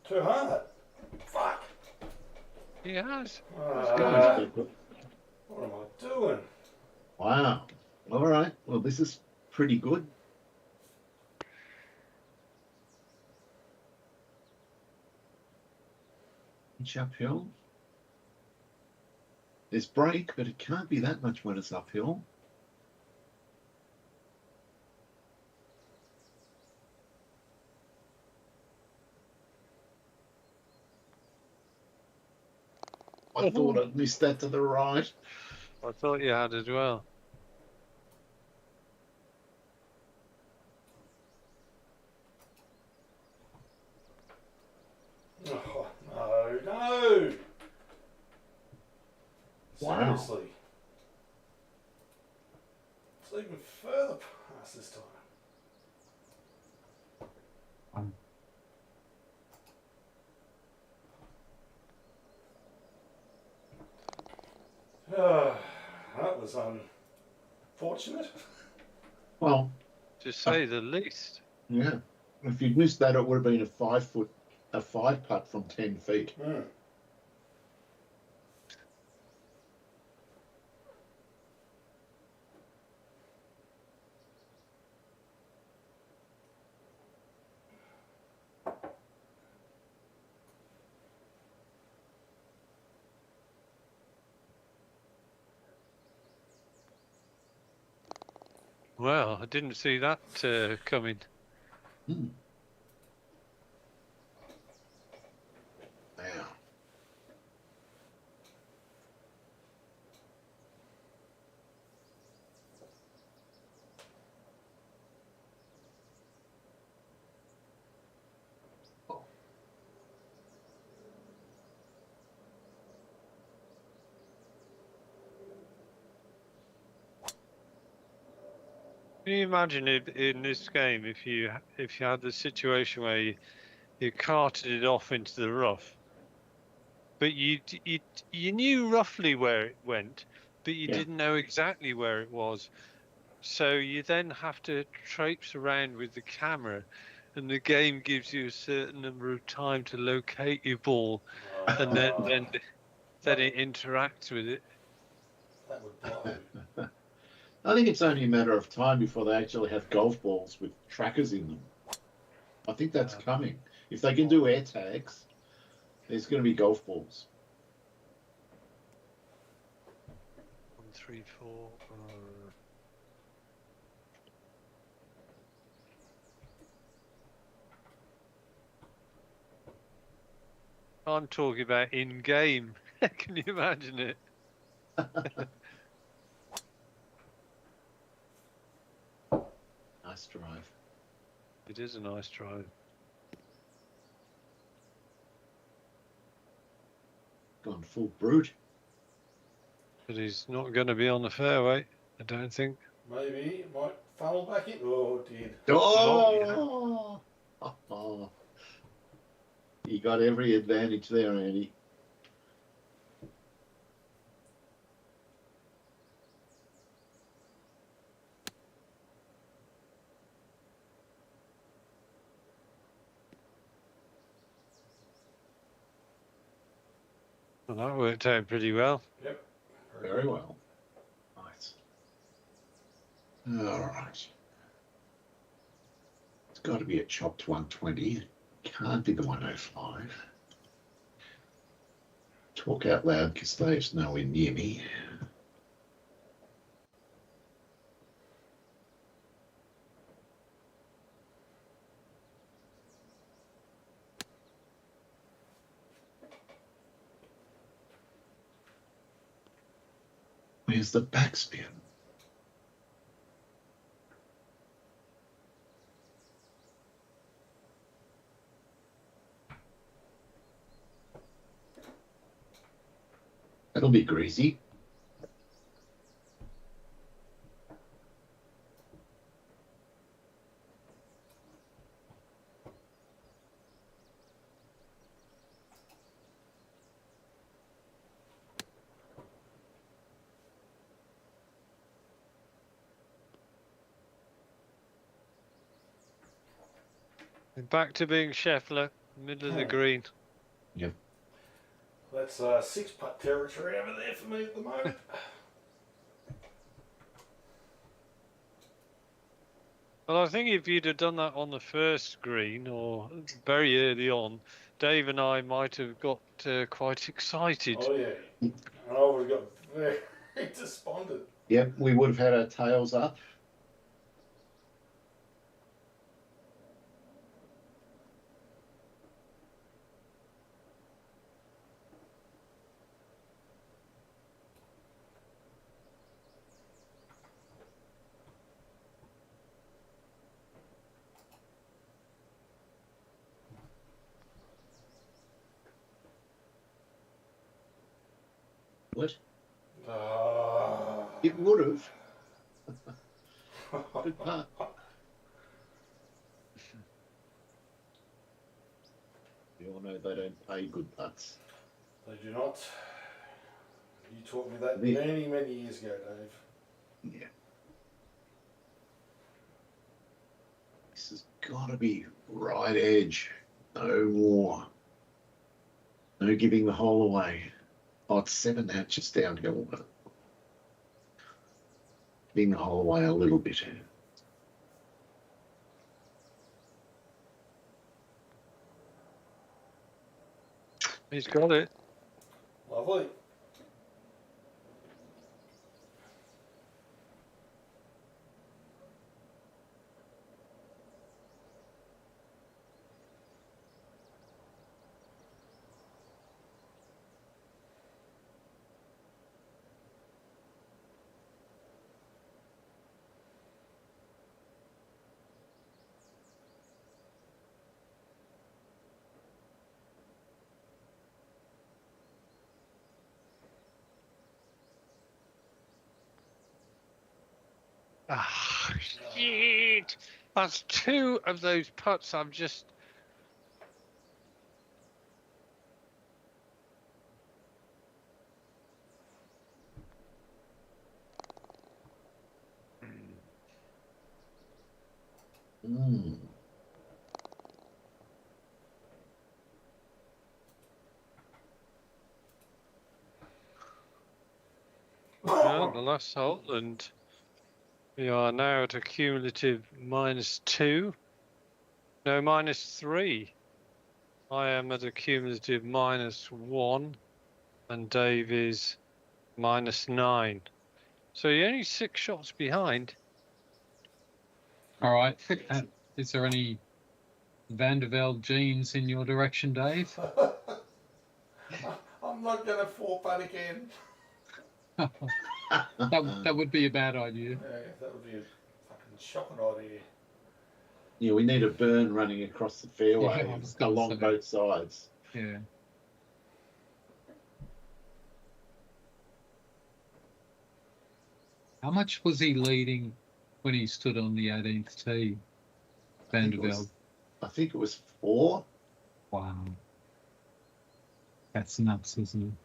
Too hard. Fuck. He has. What am I doing? Wow. All right. Well, this is pretty good. Inch uphill. There's break, but it can't be that much when it's uphill. I thought I'd missed that to the right. I thought you had as well. Oh, no. Wow. Seriously. It's even further past this time. That was unfortunate. Well, To say the least. yeah. If you'd missed that, it would have been a 5 putt from 10 feet. Well, I didn't see that coming. Wow. Can you imagine it in this game if you had the situation where you carted it off into the rough, but you knew roughly where it went, but you didn't know exactly where it was. So you then have to traipse around with the camera, and the game gives you a certain number of time to locate your ball, and then it interacts with it. That would blow. I think it's only a matter of time before they actually have golf balls with trackers in them. I think that's coming. If they can do air tags, there's going to be golf balls. 1, 3, 4. I'm talking about in-game. Can you imagine it? Nice drive. It is a nice drive. Gone full brute. But he's not going to be on the fairway, I don't think. Maybe it might funnel back in. Oh, it did. Oh! Oh. You got every advantage there, Andy. Well, that worked out pretty well. Yep. Very well. Nice. All right. It's got to be a chopped 120. Can't be the 105. Talk out loud because Dave's nowhere near me. Where's the backspin? That'll be greasy. Back to being Scheffler, middle of the green. Yep. That's 6-putt territory over there for me at the moment. Well, I think if you'd have done that on the first green or very early on, Dave and I might have got quite excited. Oh, yeah. And I would have got very despondent. Yep, we would have had our tails up. What? It would have. Good putt. You all know they don't pay good putts. They do not. You taught me that many, many years ago, Dave. Yeah. This has got to be right edge. No more. No giving the hole away. Oh, it's 7 inches downhill, but giving the hole away a little bit. He's got it. Lovely. Ah. shit! That's 2 of those putts I've just... Mm. Well, the last hole, and we are now at a cumulative -2. No, -3. I am at a cumulative -1, and Dave is -9. So you're only 6 shots behind. All right. Is there any Van der Velde genes in your direction, Dave? I'm not going to 4-putt again. That would be a bad idea. Yeah, that would be a fucking shocking idea. Yeah, we need a burn running across the fairway along both sides. Yeah. How much was he leading when he stood on the 18th tee, Van der Velde? I think it was 4. Wow. That's nuts, isn't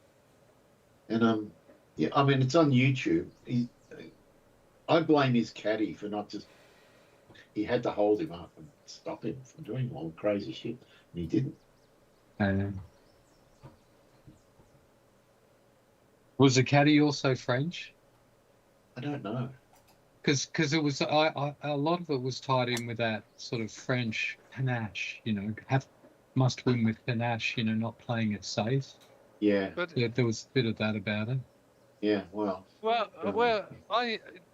it? And yeah, I mean, it's on YouTube. I blame his caddy for not just. He had to hold him up and stop him from doing all crazy shit, and he didn't. Was the caddy also French? I don't know. Because it was a lot of it was tied in with that sort of French panache, must win with panache, not playing it safe. Yeah. But there was a bit of that about it. Yeah. Well.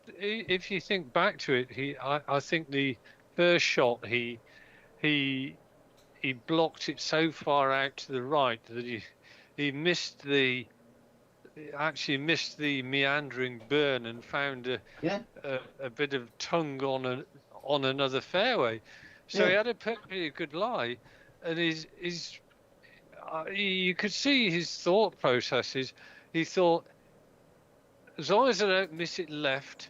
If you think back to it, I think the first shot he blocked it so far out to the right that he missed the meandering burn and found a bit of tongue on another fairway. So he had a perfectly good lie, and you could see his thought processes. He thought, as long as I don't miss it left,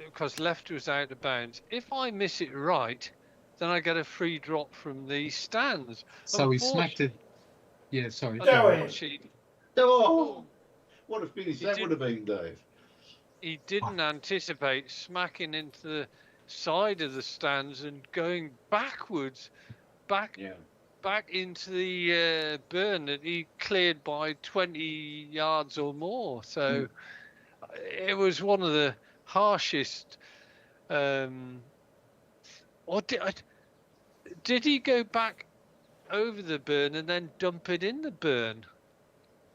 because left was out of bounds. If I miss it right, then I get a free drop from the stands. So he smacked it. Yeah, sorry. Oh, what a finish that would have been, Dave. He didn't anticipate smacking into the side of the stands and going backwards, back into the burn that he cleared by 20 yards or more. So it was one of the harshest. Or did he go back over the burn and then dump it in the burn?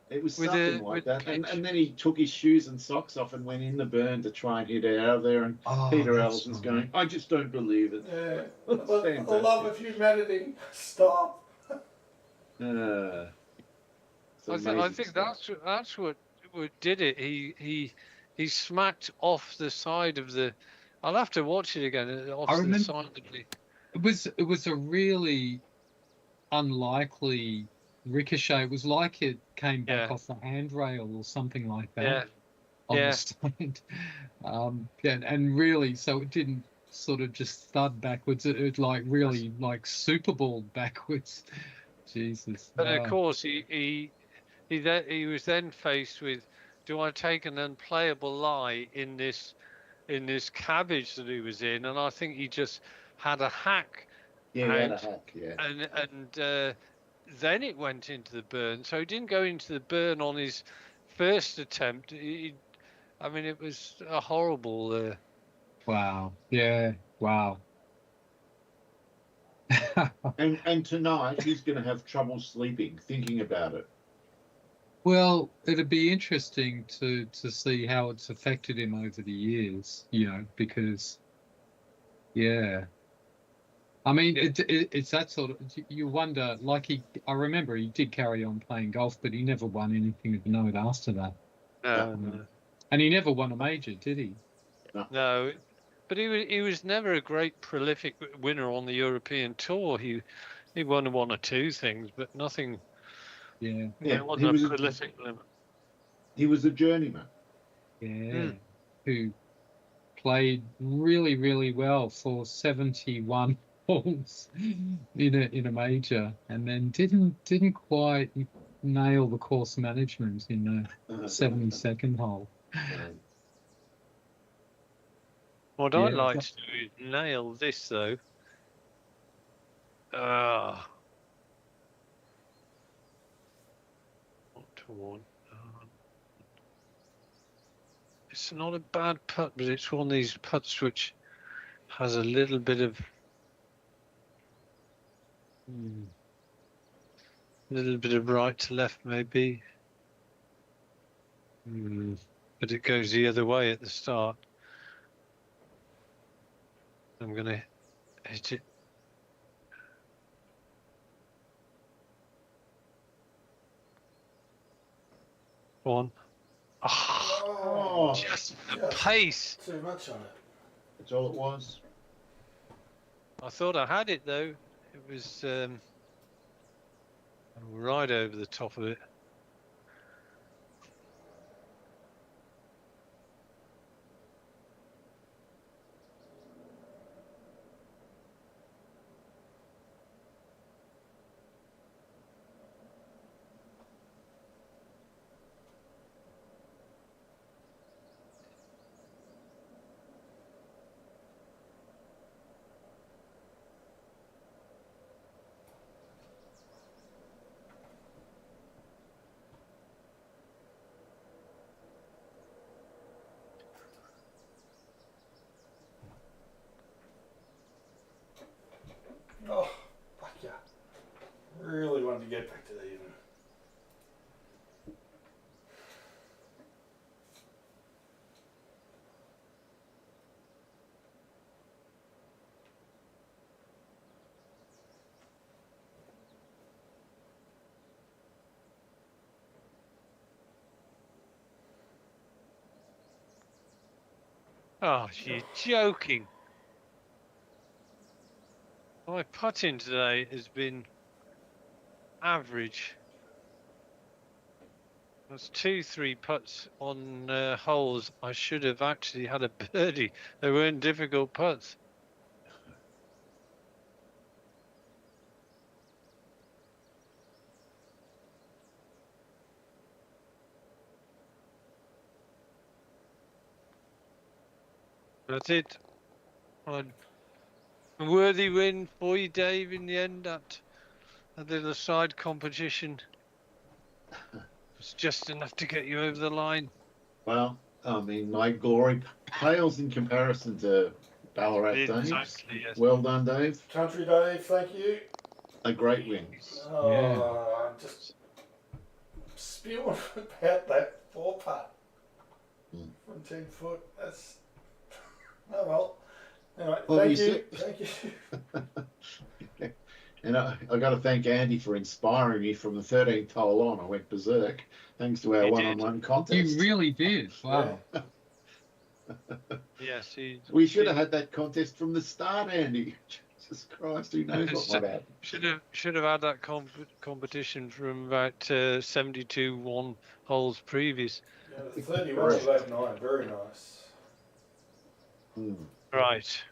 It was something like that. And then he took his shoes and socks off and went in the burn to try and hit it out of there. And Peter Ellison's going, I just don't believe it. Yeah. The love of humanity. Stop. I think that's what did it. He smacked off the side of the. I'll have to watch it again. The side of the. It was a really unlikely ricochet. It was like it came back off the handrail or something like that. On the stand. And really, so it didn't sort of just thud backwards. It like really like Super Bowl backwards. Jesus. But of course, he was then faced with, do I take an unplayable lie in this cabbage that he was in? And I think he just had a hack. Yeah, he had a hack. Yeah. And then it went into the burn. So he didn't go into the burn on his first attempt. It was a horrible. Wow. Yeah. Wow. and tonight he's going to have trouble sleeping, thinking about it. Well, it'd be interesting to see how it's affected him over the years, because, I mean, it's that sort of, you wonder, I remember he did carry on playing golf, but he never won anything of note after that. No. And he never won a major, did he? No. But he was never a great prolific winner on the European tour. He won 1 or 2 things, but nothing. Yeah. It wasn't a prolific limit. He was a journeyman. Yeah. Who played really, really well for 71 holes in a major, and then didn't quite nail the course management in the 72nd hole. What I'd like to do is nail this though. What to want? It's not a bad putt, but it's one of these putts which has a little bit of right to left, maybe. But it goes the other way at the start. I'm going to hit it. One. Just the pace. Too much on it. That's all it was. I thought I had it though. It was right over the top of it. Oh, fuck yeah. Really wanted to get back to the even. Oh, you're joking. My putting today has been average. That's 2-3 putts on holes. I should have actually had a birdie. They weren't difficult putts. That's it. A worthy win for you, Dave, in the end at a little side competition. It's just enough to get you over the line. Well, I mean, my glory pales in comparison to Ballarat Dave. Exactly, yes. Well done, Dave. Country Dave, thank you. A great win. Oh, I'm just spewing about that 4-putt from 10 foot. That's oh well. Anyway, thank you. And I got to thank Andy for inspiring me from the 13th hole on. I went berserk thanks to our one-on-one contest. You really did. Wow. Yeah. Yes, we should have had that contest from the start, Andy. Jesus Christ, who knows what might happen? Should have had that competition from about 72 1 holes previous. Yeah, the 31 was 8-9, very nice. Right.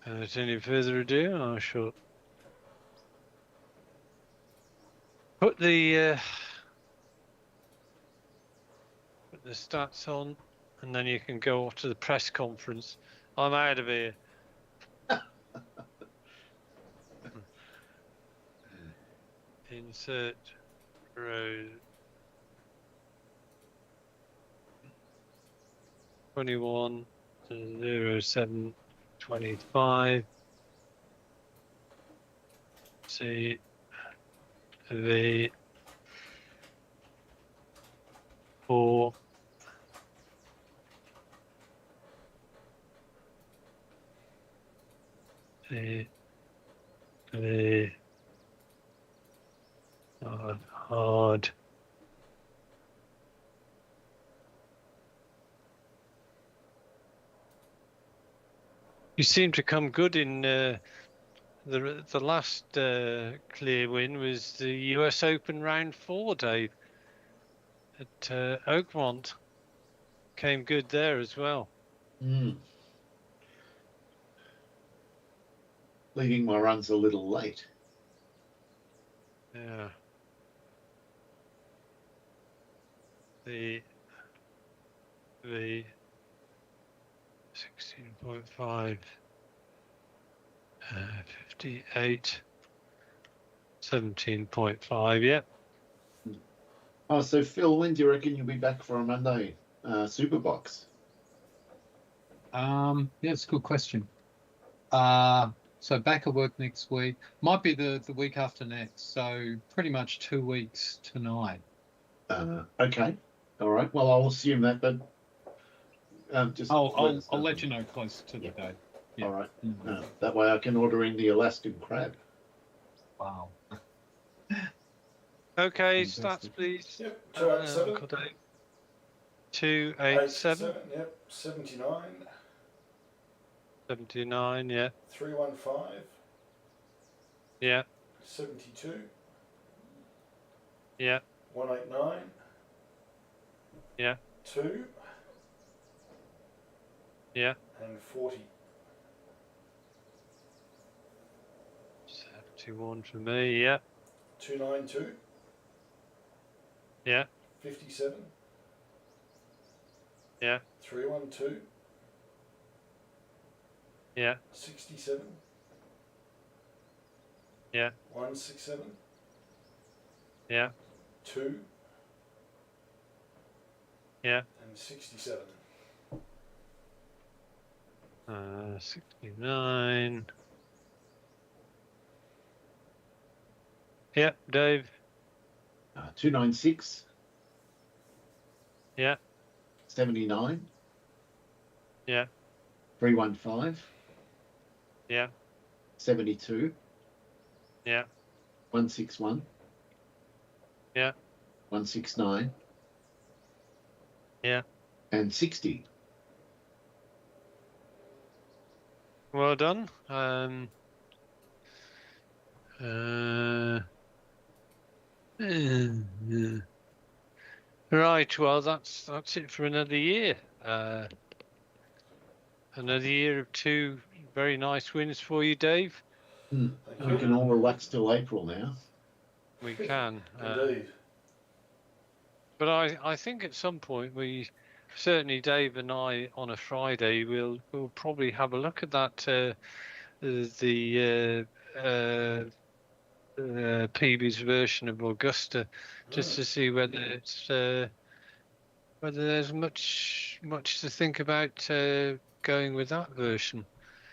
Without any further ado, I shall put the stats on, and then you can go off to the press conference. I'm out of here. Insert row 21 07 25. C V 4 C V hard. You seem to come good in the last clear win was the US Open round 4, Dave, at Oakmont. Came good there as well. Leaving my runs a little late. Yeah. The 16.5, 58, 17.5. Yeah. Oh, so Phil, when do you reckon you'll be back for a Monday Superbox? Yeah, it's a good question. So back at work next week. Might be the week after next. So pretty much 2 weeks tonight. Okay. All right. Well, I'll assume that, but just I'll let you know close to the day. Yeah. All right. That way I can order in the Alaskan crab. Wow. Okay, Fantastic. stats please. Yep, 287. Uncle Dave. 287. Yep, 79. 79. Yeah. 315. Yeah. 72. Yeah. 189. Yeah. 2. Yeah. And 40. 71 for me. Yeah. 292. Yeah. 57. Yeah. 312. Yeah. 67. Yeah. 167. Yeah. 2. Yeah. And 67. 69. Yeah, Dave. 296. Yeah. 79. Yeah. 315. Yeah. 72. Yeah. 161. Yeah. 169. Yeah. And 60. Well done. Right. Well, that's it for another year. Another year of 2 very nice wins for you, Dave. We can all relax till April now. We can. Indeed. But I think at some point certainly Dave and I on a Friday we'll probably have a look at that the PB's version of Augusta, just to see whether it's whether there's much to think about going with that version.